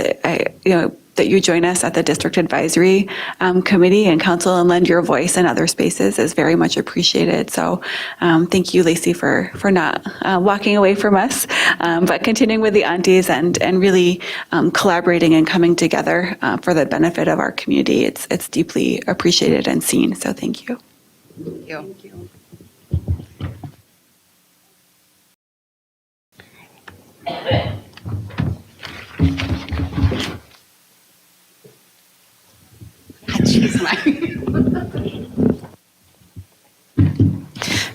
that you join us at the district advisory committee and council and lend your voice in other spaces is very much appreciated. So thank you, Lacey, for not walking away from us, but continuing with the aunties and really collaborating and coming together for the benefit of our community. It's deeply appreciated and seen. So thank you. Thank you.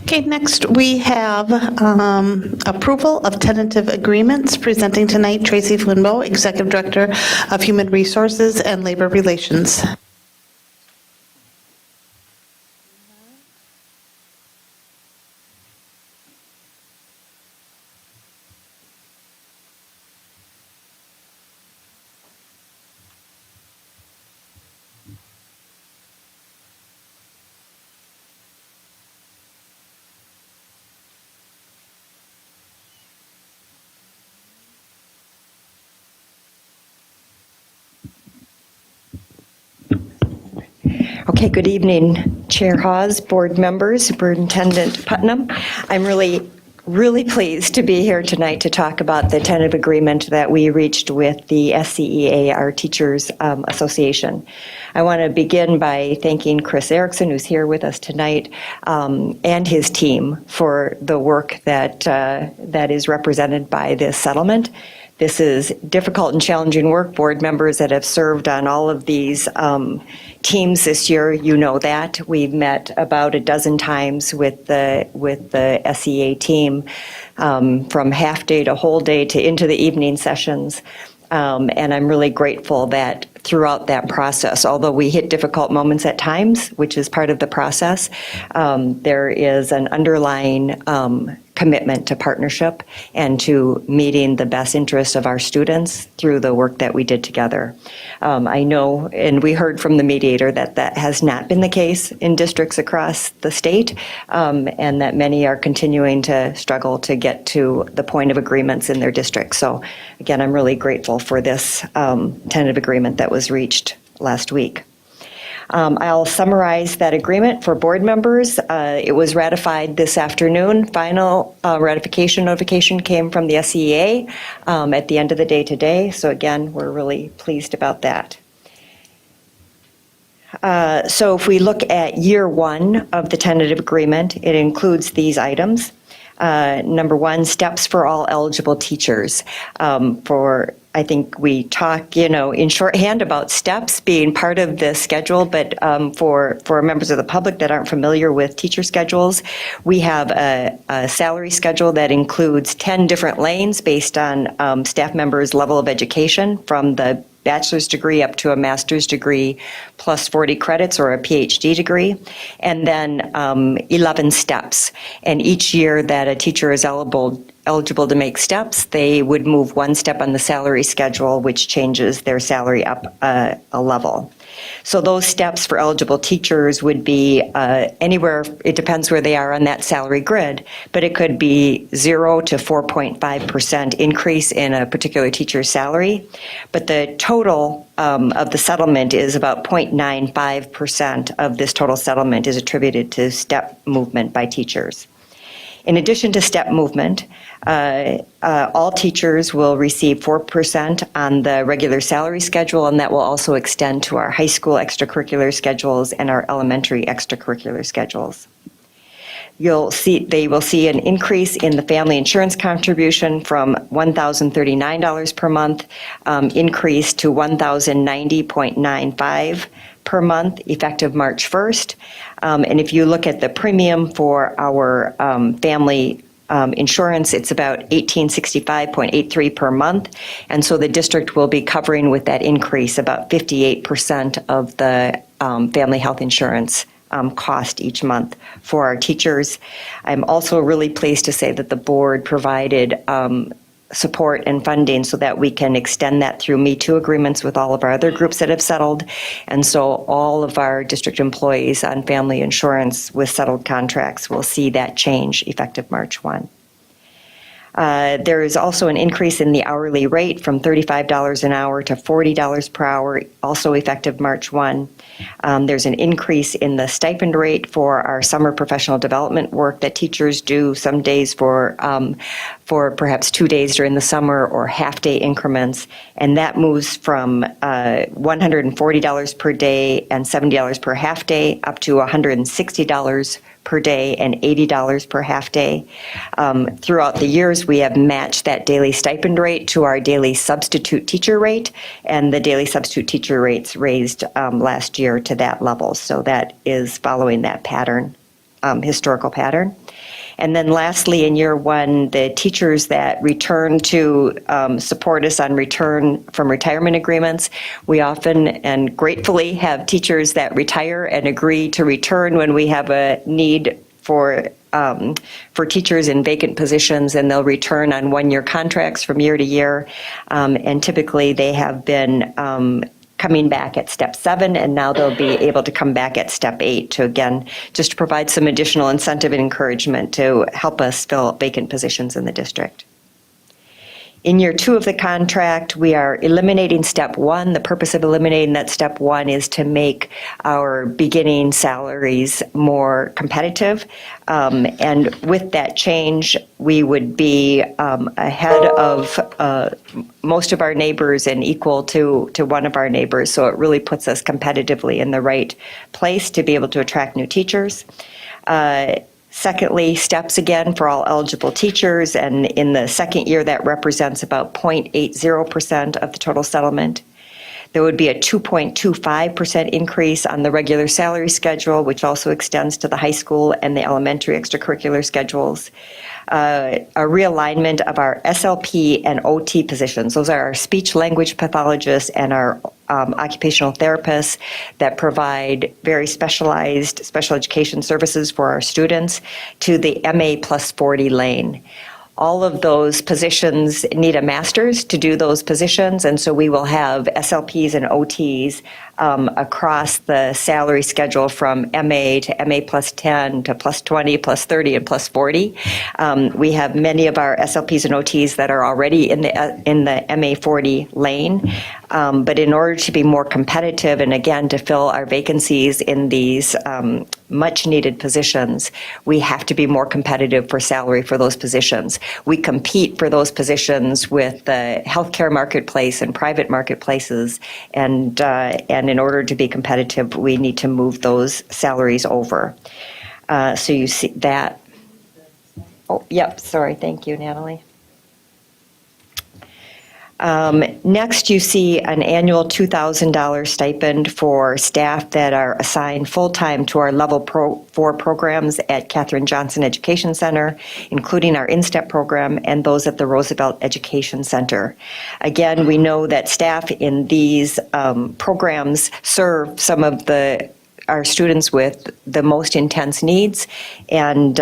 Okay, next we have approval of tentative agreements. Presenting tonight, Tracy Flinbo, Executive Director of Human Resources and Labor Relations. Okay, good evening, Chair Hawes, board members, Superintendent Putnam. I'm really pleased to be here tonight to talk about the tentative agreement that we reached with the SCEA, our Teachers Association. I want to begin by thanking Chris Erickson, who's here with us tonight, and his team for the work that is represented by this settlement. This is difficult and challenging work. Board members that have served on all of these teams this year, you know that. We've met about a dozen times with the SEA team, from half day to whole day to into the evening sessions. And I'm really grateful that throughout that process, although we hit difficult moments at times, which is part of the process, there is an underlying commitment to partnership and to meeting the best interests of our students through the work that we did together. I know, and we heard from the mediator, that has not been the case in districts across the state, and that many are continuing to struggle to get to the point of agreements in their districts. So again, I'm really grateful for this tentative agreement that was reached last week. I'll summarize that agreement for board members. It was ratified this afternoon. Final ratification notification came from the SCEA at the end of the day today. So again, we're really pleased about that. So if we look at year one of the tentative agreement, it includes these items. Number one, steps for all eligible teachers. I think we talk, in shorthand about steps being part of the schedule, but for members of the public that aren't familiar with teacher schedules, we have a salary schedule that includes 10 different lanes based on staff members' level of education, from the bachelor's degree up to a master's degree plus 40 credits or a PhD degree, and then 11 steps. And each year that a teacher is eligible to make steps, they would move one step on the salary schedule, which changes their salary up a level. So those steps for eligible teachers would be anywhere, it depends where they are on that salary grid, but it could be 0 to 4.5% increase in a particular teacher's salary. But the total of the settlement is about 0.95% of this total settlement is attributed to step movement by teachers. In addition to step movement, all teachers will receive 4% on the regular salary schedule, and that will also extend to our high school extracurricular schedules and our elementary extracurricular schedules. They will see an increase in the family insurance contribution from $1,039 per month, increase to $1,090.95 per month, effective March 1st. And if you look at the premium for our family insurance, it's about $1,865.83 per month. And so the district will be covering with that increase about 58% of the family health insurance cost each month for our teachers. I'm also really pleased to say that the board provided support and funding so that we can extend that through Me Too agreements with all of our other groups that have settled. And so all of our district employees on family insurance with settled contracts will see that change effective March 1. There is also an increase in the hourly rate from $35 an hour to $40 per hour, also effective March 1. There's an increase in the stipend rate for our summer professional development work that teachers do some days for perhaps 2 days during the summer or half-day increments. And that moves from $140 per day and $70 per half-day up to $160 per day and $80 per half-day. Throughout the years, we have matched that daily stipend rate to our daily substitute teacher rate, and the daily substitute teacher rates raised last year to that level. So that is following that pattern, historical pattern. And then lastly, in year one, the teachers that return to support us on return from retirement agreements, we often and gratefully have teachers that retire and agree to return when we have a need for teachers in vacant positions, and they'll return on one-year contracts from year to year. And typically, they have been coming back at step 7, and now they'll be able to come back at step 8 to, again, just to provide some additional incentive and encouragement to help us fill vacant positions in the district. In year 2 of the contract, we are eliminating step 1. The purpose of eliminating that step 1 is to make our beginning salaries more competitive. And with that change, we would be ahead of most of our neighbors and equal to one of our neighbors. So it really puts us competitively in the right place to be able to attract new teachers. Secondly, steps again for all eligible teachers, and in the second year that represents about 0.80% of the total settlement. There would be a 2.25% increase on the regular salary schedule, which also extends to the high school and the elementary extracurricular schedules. A realignment of our SLP and OT positions. Those are our speech language pathologists and our occupational therapists that provide very specialized special education services for our students to the MA plus 40 lane. All of those positions need a master's to do those positions, and so we will have SLPs and OTs across the salary schedule from MA to MA plus 10 to plus 20, plus 30, and plus 40. We have many of our SLPs and OTs that are already in the MA 40 lane, but in order to be more competitive and again to fill our vacancies in these much needed positions, we have to be more competitive for salary for those positions. We compete for those positions with the healthcare marketplace and private marketplaces, and in order to be competitive, we need to move those salaries over. So you see that. Oh, yep, sorry, thank you, Natalie. Next, you see an annual $2,000 stipend for staff that are assigned full-time to our Level 4 programs at Katherine Johnson Education Center, including our InStep program and those at the Roosevelt Education Center. Again, we know that staff in these programs serve some of our students with the most intense needs, and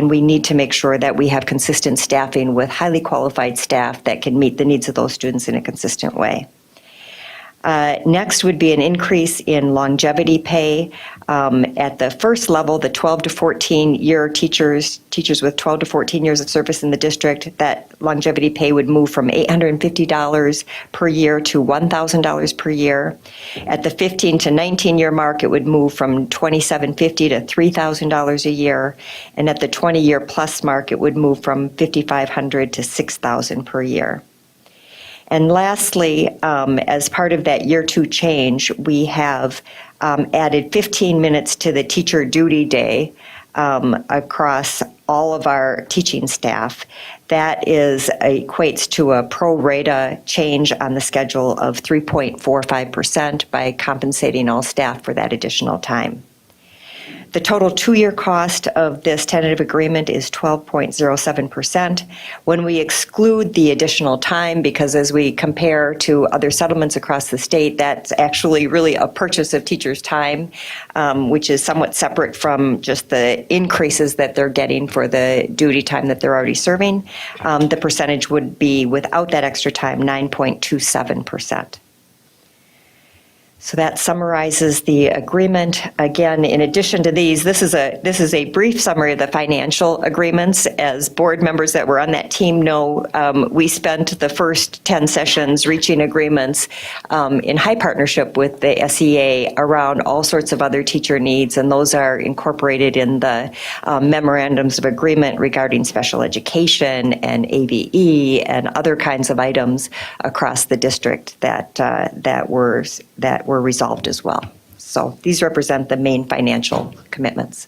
we need to make sure that we have consistent staffing with highly qualified staff that can meet the needs of those students in a consistent way. Next would be an increase in longevity pay. At the first level, the 12 to 14 year teachers with 12 to 14 years of service in the district, that longevity pay would move from $850 per year to $1,000 per year. At the 15 to 19 year mark, it would move from $2,750 to $3,000 a year. And at the 20 year plus mark, it would move from $5,500 to $6,000 per year. And lastly, as part of that year two change, we have added 15 minutes to the teacher duty day across all of our teaching staff. That equates to a pro rata change on the schedule of 3.45% by compensating all staff for that additional time. The total two-year cost of this tentative agreement is 12.07%. When we exclude the additional time, because as we compare to other settlements across the state, that's actually really a purchase of teachers' time, which is somewhat separate from just the increases that they're getting for the duty time that they're already serving. The percentage would be, without that extra time, 9.27%. So that summarizes the agreement. Again, in addition to these, this is a brief summary of the financial agreements. As board members that were on that team know, we spent the first 10 sessions reaching agreements in high partnership with the SEA around all sorts of other teacher needs, and those are incorporated in the memorandums of agreement regarding special education and AVE and other kinds of items across the district that were resolved as well. So these represent the main financial commitments.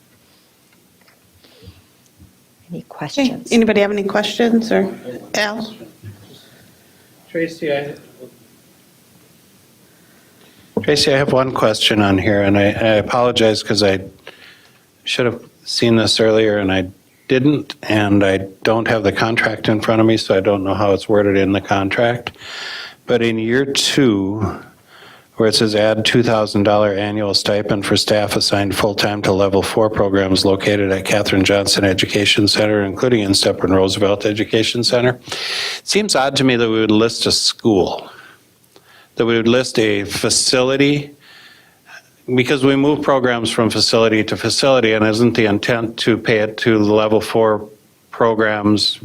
Any questions? Anybody have any questions, or Al? Tracy, I have one question on here, and I apologize because I should have seen this earlier and I didn't, and I don't have the contract in front of me, so I don't know how it's worded in the contract. But in year two, where it says add $2,000 annual stipend for staff assigned full-time to level 4 programs located at Katherine Johnson Education Center, including Instep and Roosevelt Education Center. It seems odd to me that we would list a school, that we would list a facility, because we move programs from facility to facility, and isn't the intent to pay it to the level 4 programs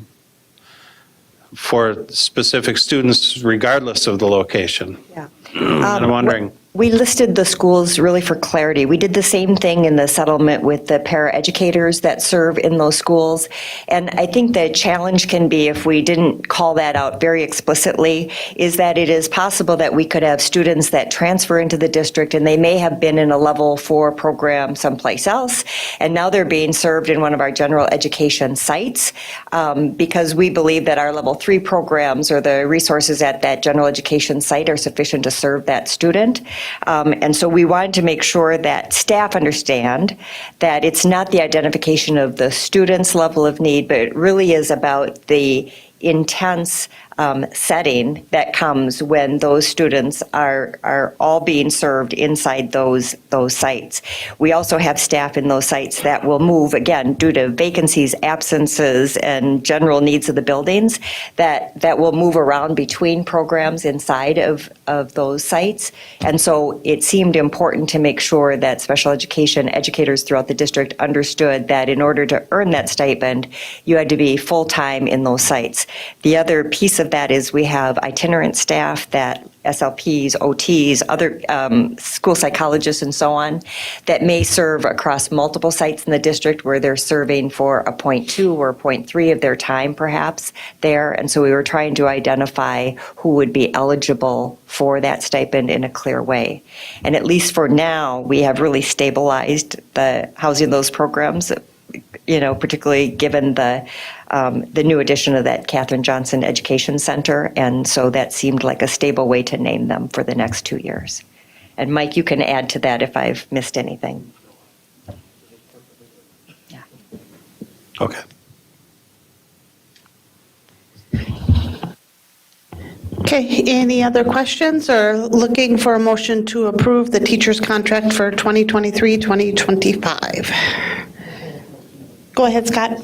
for specific students regardless of the location? Yeah. And I'm wondering. We listed the schools really for clarity. We did the same thing in the settlement with the paraeducators that serve in those schools. And I think the challenge can be, if we didn't call that out very explicitly, is that it is possible that we could have students that transfer into the district and they may have been in a level 4 program someplace else, and now they're being served in one of our general education sites, because we believe that our level 3 programs or the resources at that general education site are sufficient to serve that student. And so we wanted to make sure that staff understand that it's not the identification of the student's level of need, but it really is about the intense setting that comes when those students are all being served inside those sites. We also have staff in those sites that will move, again, due to vacancies, absences, and general needs of the buildings, that will move around between programs inside of those sites. And so it seemed important to make sure that special education educators throughout the district understood that in order to earn that stipend, you had to be full-time in those sites. The other piece of that is we have itinerant staff, that SLPs, OTs, other school psychologists and so on, that may serve across multiple sites in the district where they're serving for a 0.2 or 0.3 of their time perhaps there. And so we were trying to identify who would be eligible for that stipend in a clear way. And at least for now, we have really stabilized the housing of those programs, particularly given the new addition of that Katherine Johnson Education Center. And so that seemed like a stable way to name them for the next 2 years. And Mike, you can add to that if I've missed anything. Yeah. Okay. Okay, any other questions, or looking for a motion to approve the teacher's contract for 2023-2025? Go ahead, Scott.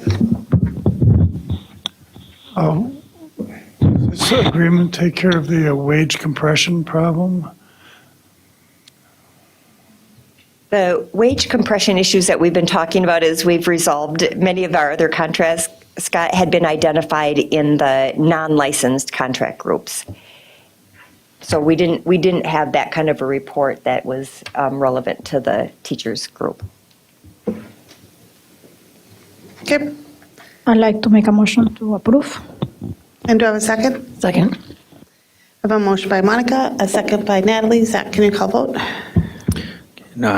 Does this agreement take care of the wage compression problem? The wage compression issues that we've been talking about is we've resolved many of our other contracts, Scott, had been identified in the non-licensed contract groups. So we didn't have that kind of a report that was relevant to the teachers group. Okay. I'd like to make a motion to approve. And do I have a second? Second. I have a motion by Monica, a second by Natalie. Zach, can you call vote?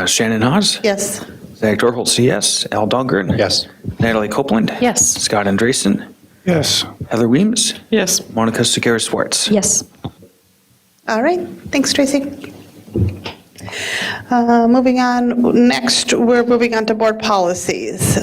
Shannon Hawes? Yes. Zach Dorholtz, yes. Al Dahlgren? Yes. Natalie Copeland? Yes. Scott Andreessen? Yes. Heather Weems? Yes. Monica Sequeira-Schwartz? Yes. All right. Thanks, Tracy. Moving on, next, we're moving on to board policies.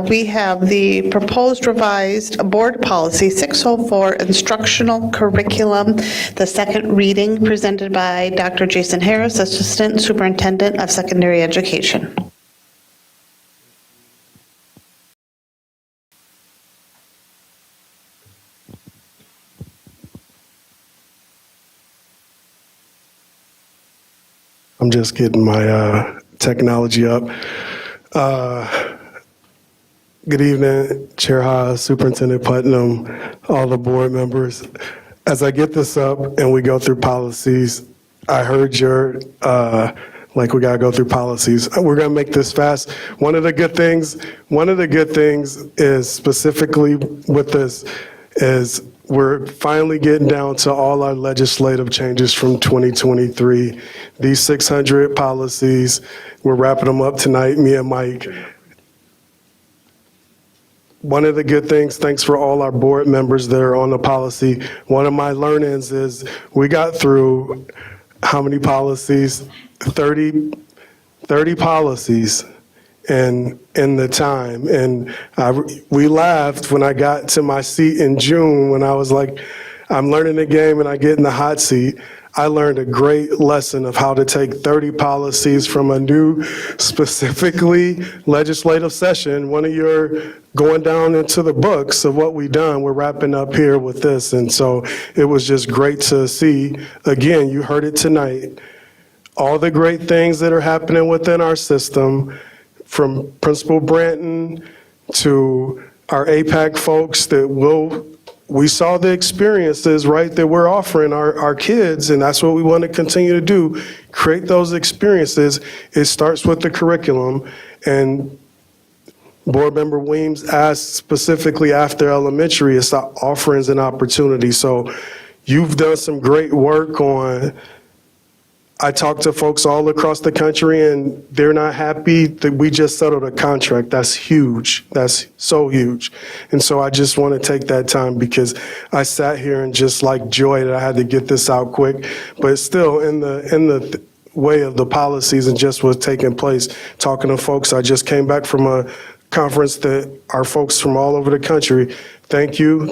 We have the proposed revised board policy 604, instructional curriculum, the second reading, presented by Dr. Jason Harris, Assistant Superintendent of Secondary Education. I'm just getting my technology up. Good evening, Chair Haas, Superintendent Putnam, all the board members. As I get this up and we go through policies, I heard your, we gotta go through policies. We're gonna make this fast. One of the good things is specifically with this is we're finally getting down to all our legislative changes from 2023. These 600 policies, we're wrapping them up tonight, me and Mike. One of the good things, thanks for all our board members that are on the policy. One of my learnings is we got through how many policies? 30 policies in the time. And we laughed when I got to my seat in June when I was like, I'm learning the game and I get in the hot seat. I learned a great lesson of how to take 30 policies from a new, specifically legislative session. One of your going down into the books of what we've done. We're wrapping up here with this. And so it was just great to see. Again, you heard it tonight. All the great things that are happening within our system, from Principal Branton to our APAC folks that we saw the experiences, right, that we're offering our kids, and that's what we want to continue to do, create those experiences. It starts with the curriculum, and Board Member Weems asked specifically after elementary, it's the offerings and opportunities. So you've done some great work on, I talk to folks all across the country and they're not happy that we just settled a contract. That's huge. That's so huge. And so I just want to take that time because I sat here and just like joy that I had to get this out quick, but it's still in the way of the policies and just what's taking place. Talking to folks, I just came back from a conference that our folks from all over the country. Thank you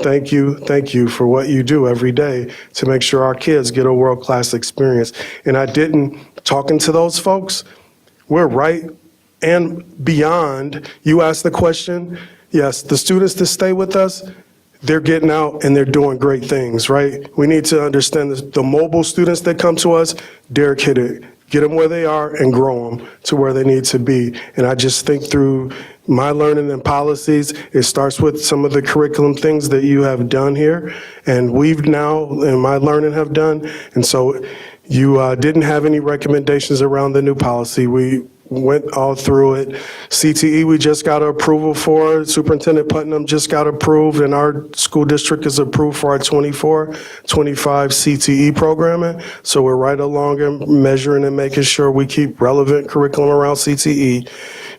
for what you do every day to make sure our kids get a world-class experience. And talking to those folks, we're right and beyond. You asked the question, yes, the students that stay with us, they're getting out and they're doing great things, right? We need to understand the mobile students that come to us, Derek hit it. Get them where they are and grow them to where they need to be. And I just think through my learning and policies, it starts with some of the curriculum things that you have done here, and we've now, in my learning, have done. And so you didn't have any recommendations around the new policy. We went all through it. CTE, we just got approval for. Superintendent Putnam just got approved, and our school district is approved for our 24-25 CTE programming. So we're right along and measuring and making sure we keep relevant curriculum around CTE.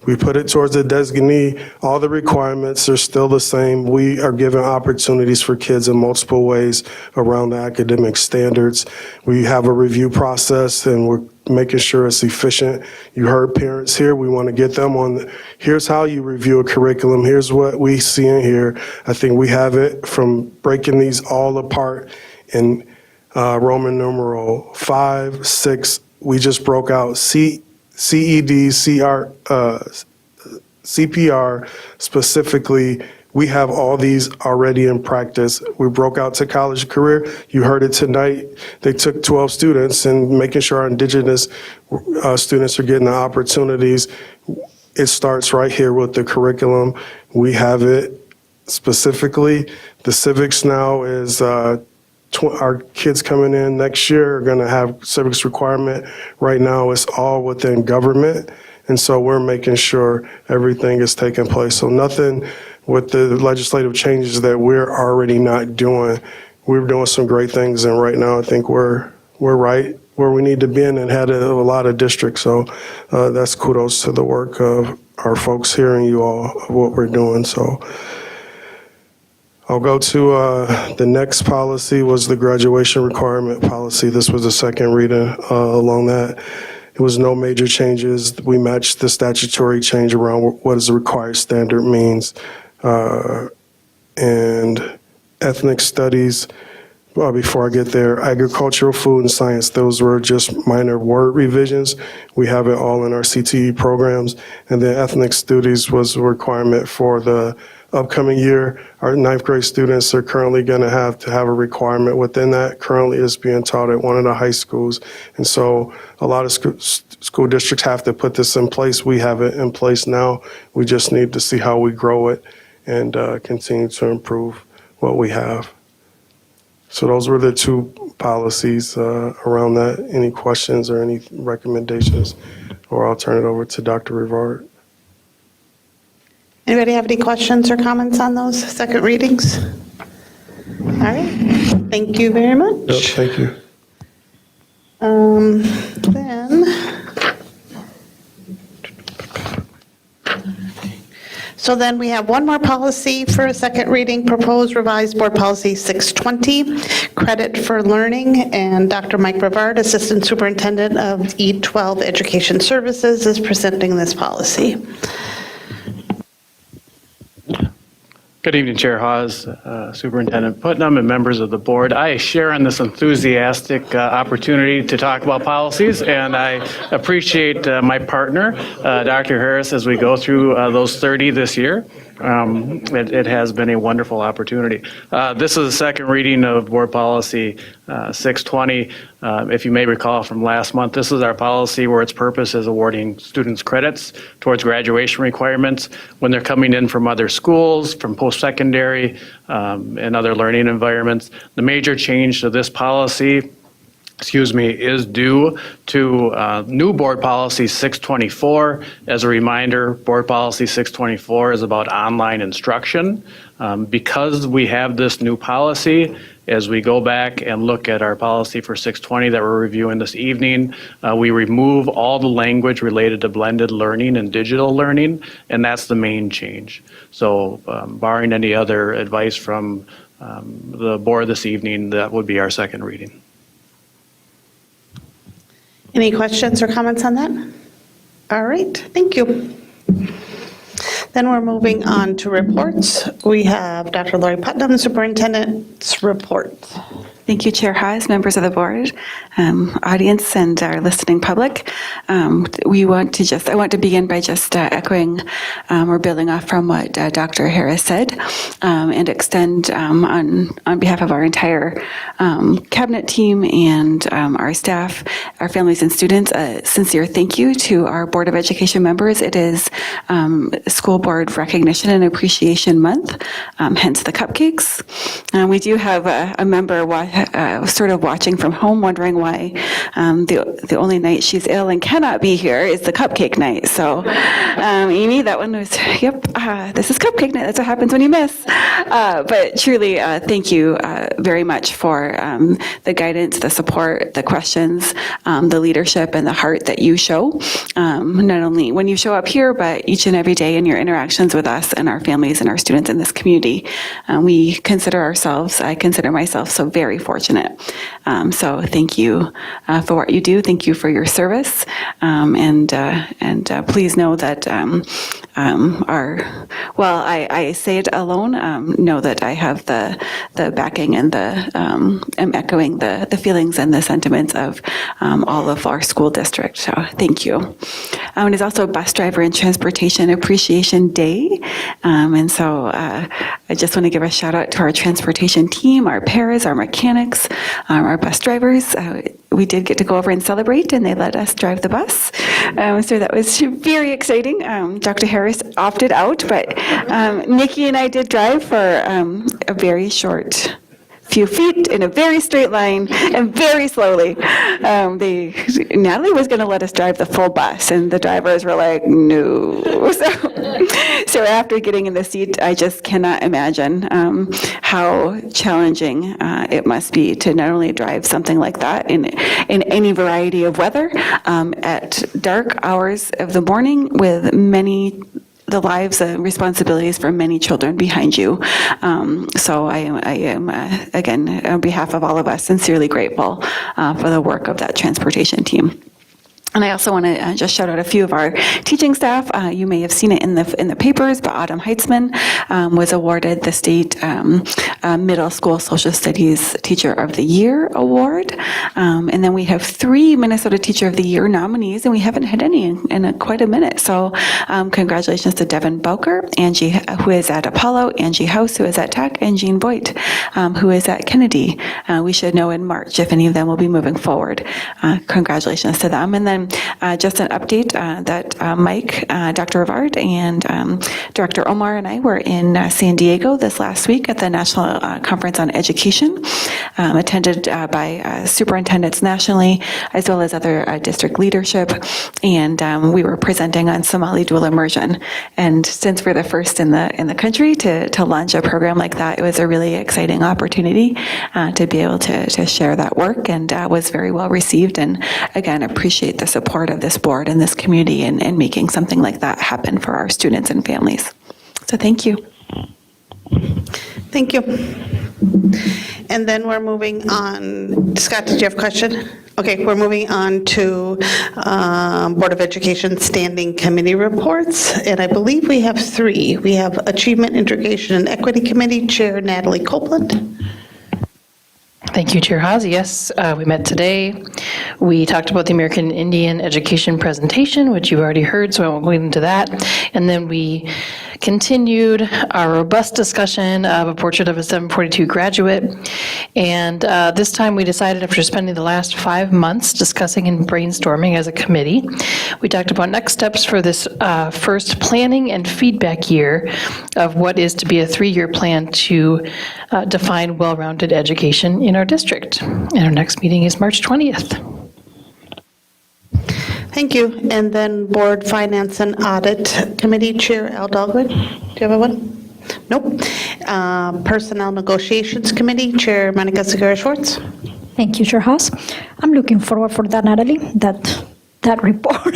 We put it towards the designee. All the requirements are still the same. We are giving opportunities for kids in multiple ways around the academic standards. We have a review process and we're making sure it's efficient. You heard parents here. We want to get them on, here's how you review a curriculum. Here's what we see in here. I think we have it from breaking these all apart in Roman numeral 5, 6. We just broke out CED, CPR specifically we have all these already in practice. We broke out to college career. You heard it tonight. They took 12 students and making sure our Indigenous students are getting the opportunities. It starts right here with the curriculum. We have it specifically. The civics now is our kids coming in next year are going to have civics requirement. Right now, it's all within government. And so we're making sure everything is taking place. So nothing with the legislative changes that we're already not doing. We're doing some great things, and right now I think we're right where we need to be and ahead of a lot of districts. So that's kudos to the work of our folks here and you all of what we're doing. So I'll go to the next policy was the graduation requirement policy. This was the second reading along that. It was no major changes. We matched the statutory change around what does the required standard means. And ethnic studies, well, before I get there, agricultural, food, and science, those were just minor word revisions. We have it all in our CTE programs. And then ethnic studies was a requirement for the upcoming year. Our ninth grade students are currently going to have a requirement within that. Currently it's being taught at one of the high schools. And so a lot of school districts have to put this in place. We have it in place now. We just need to see how we grow it and continue to improve what we have. So those were the two policies around that. Any questions or any recommendations? Or I'll turn it over to Dr. Rivard. Anybody have any questions or comments on those second readings? All right, thank you very much. Yep, thank you. Then we have one more policy for a second reading, proposed revised board policy 620, credit for learning, and Dr. Mike Rivard, Assistant Superintendent of E12 Education Services, is presenting this policy. Good evening, Chair Hawes, Superintendent Putnam, and members of the board. I share in this enthusiastic opportunity to talk about policies, and I appreciate my partner, Dr. Harris, as we go through those 30 this year. It has been a wonderful opportunity. This is the second reading of Board Policy 620. If you may recall from last month, this is our policy where its purpose is awarding students credits towards graduation requirements when they're coming in from other schools, from post-secondary, and other learning environments. The major change to this policy is due to new Board Policy 624. As a reminder, Board Policy 624 is about online instruction. Because we have this new policy, as we go back and look at our policy for 620 that we're reviewing this evening, we remove all the language related to blended learning and digital learning, and that's the main change. So barring any other advice from the board this evening, that would be our second reading. Any questions or comments on that? All right, thank you. Then we're moving on to reports. We have Dr. Lori Putnam, Superintendent's report. Thank you, Chair Hawes, members of the board, audience, and our listening public. I want to begin by just echoing or building off from what Dr. Harris said, and extend on behalf of our entire cabinet team and our staff, our families and students, a sincere thank you to our Board of Education members. It is School Board Recognition and Appreciation Month, hence the cupcakes. We do have a member sort of watching from home, wondering why the only night she's ill and cannot be here is the cupcake night. So, Amy, that one was, this is cupcake night. That's what happens when you miss. But truly, thank you very much for the guidance, the support, the questions, the leadership, and the heart that you show, not only when you show up here, but each and every day in your interactions with us and our families and our students in this community. I consider myself so very fortunate. So thank you for what you do. Thank you for your service. And please know that I say it alone, know that I have the backing and again, I'm echoing the feelings and the sentiments of all of our school district. So thank you. And it's also Bus Driver and Transportation Appreciation Day. And so I just want to give a shout out to our transportation team, our paras, our mechanics, our bus drivers. We did get to go over and celebrate, and they let us drive the bus. So that was very exciting. Dr. Harris opted out, but Nikki and I did drive for a very short few feet in a very straight line and very slowly. Natalie was going to let us drive the full bus, and the drivers were like, no. So after getting in the seat, I just cannot imagine how challenging it must be to not only drive something like that in any variety of weather at dark hours of the morning with the lives and responsibilities for many children behind you. So I am again, on behalf of all of us, sincerely grateful for the work of that transportation team. And I also want to just shout out a few of our teaching staff. You may have seen it in the papers, but Autumn Heitzman was awarded the State Middle School Social Studies Teacher of the Year Award. And then we have 3 Minnesota Teacher of the Year nominees, and we haven't had any in quite a minute. So congratulations to Devin Bowker, Angie, who is at Apollo, Angie House, who is at Tech, and Jean Boyd, who is at Kennedy. We should know in March if any of them will be moving forward. Congratulations to them. And then just an update that Mike, Dr. Rivard, and Director Omar and I were in San Diego this last week at the National Conference on Education, attended by superintendents nationally, as well as other district leadership, and we were presenting on Somali dual immersion. And since we're the first in the country to launch a program like that, it was a really exciting opportunity to be able to share that work, and was very well received. And again, appreciate the support of this board and this community in making something like that happen for our students and families. So thank you. Thank you. And then we're moving on. Scott, did you have a question? Okay, we're moving on to Board of Education Standing Committee reports, and I believe we have 3. We have Achievement, Integration, and Equity Committee Chair Natalie Copeland. Thank you, Chair Haas. Yes, we met today. We talked about the American Indian education presentation, which you've already heard, so I won't go into that. And then we continued our robust discussion of a portrait of a 742 graduate. And this time we decided, after spending the last 5 months discussing and brainstorming as a committee, we talked about next steps for this first planning and feedback year of what is to be a 3-year plan to define well-rounded education in our district. And our next meeting is March 20th. Thank you. And then Board Finance and Audit Committee Chair Al Dahlgren. Do you have one? Nope. Personnel Negotiations Committee Chair Monica Segura-Schwartz. Thank you, Chair Haas. I'm looking forward for that, Natalie, that report.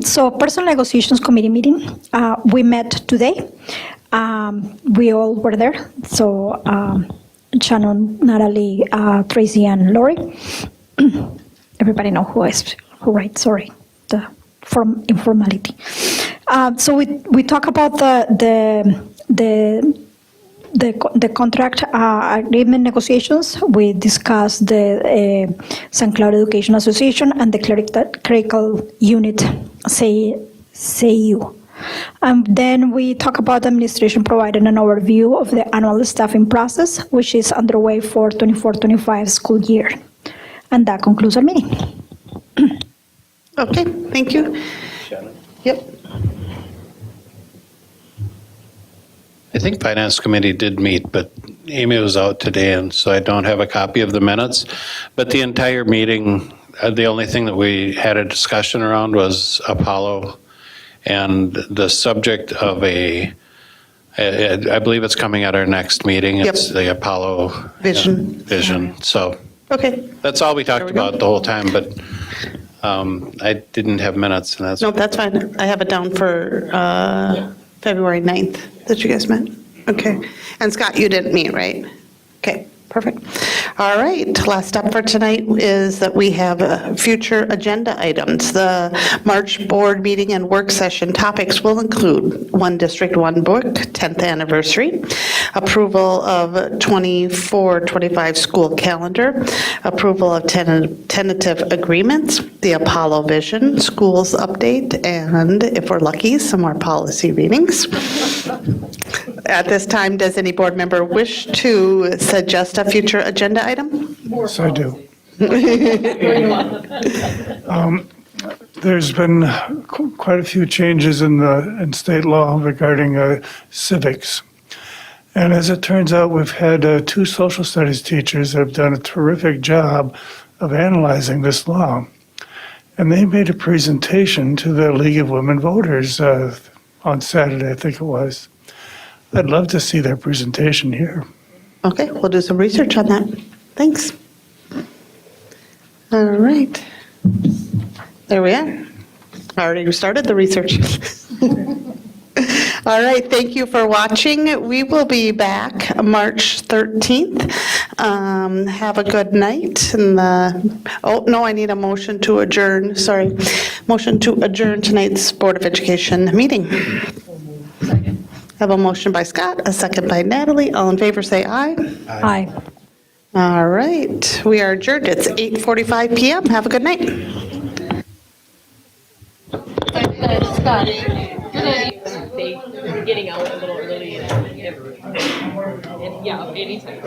So, Personnel Negotiations Committee meeting, we met today. We all were there. So, Shannon, Natalie, Tracy, and Lori. Everybody know who writes, sorry, from informality. So we talk about the contract agreement negotiations. We discussed the St. Cloud Education Association and the clerical unit, CEU. Then we talk about administration providing an overview of the annual staffing process, which is underway for 24-25 school year. And that concludes our meeting. Okay, thank you. Yep. I think Finance Committee did meet, but Amy was out today, and so I don't have a copy of the minutes. But the entire meeting, the only thing that we had a discussion around was Apollo and the subject of I believe it's coming at our next meeting. It's the Apollo vision. So. Okay. That's all we talked about the whole time, but I didn't have minutes, and that's. No, that's fine. I have it down for February 9th that you guys met. Okay. And Scott, you didn't meet, right? Okay. Perfect. All right, last up for tonight is that we have future agenda items. The March board meeting and work session topics will include One District, One Book, 10th anniversary, approval of 24-25 school calendar, approval of tentative agreements, the Apollo Vision, schools update, and if we're lucky, some more policy readings. At this time, does any board member wish to suggest a future agenda item? Yes, I do. There's been quite a few changes in state law regarding civics. And as it turns out, we've had 2 social studies teachers that have done a terrific job of analyzing this law. And they made a presentation to the League of Women Voters on Saturday, I think it was. I'd love to see their presentation here. Okay, we'll do some research on that. Thanks. All right. There we are. I already started the research. All right, thank you for watching. We will be back March 13th. Have a good night. And oh, no, I need a motion to adjourn. Sorry. Motion to adjourn tonight's Board of Education meeting. I have a motion by Scott, a second by Natalie. All in favor, say aye. Aye. All right, we are adjourned. It's 8:45 PM. Have a good night. Scott, getting out a little early. Yeah, anytime.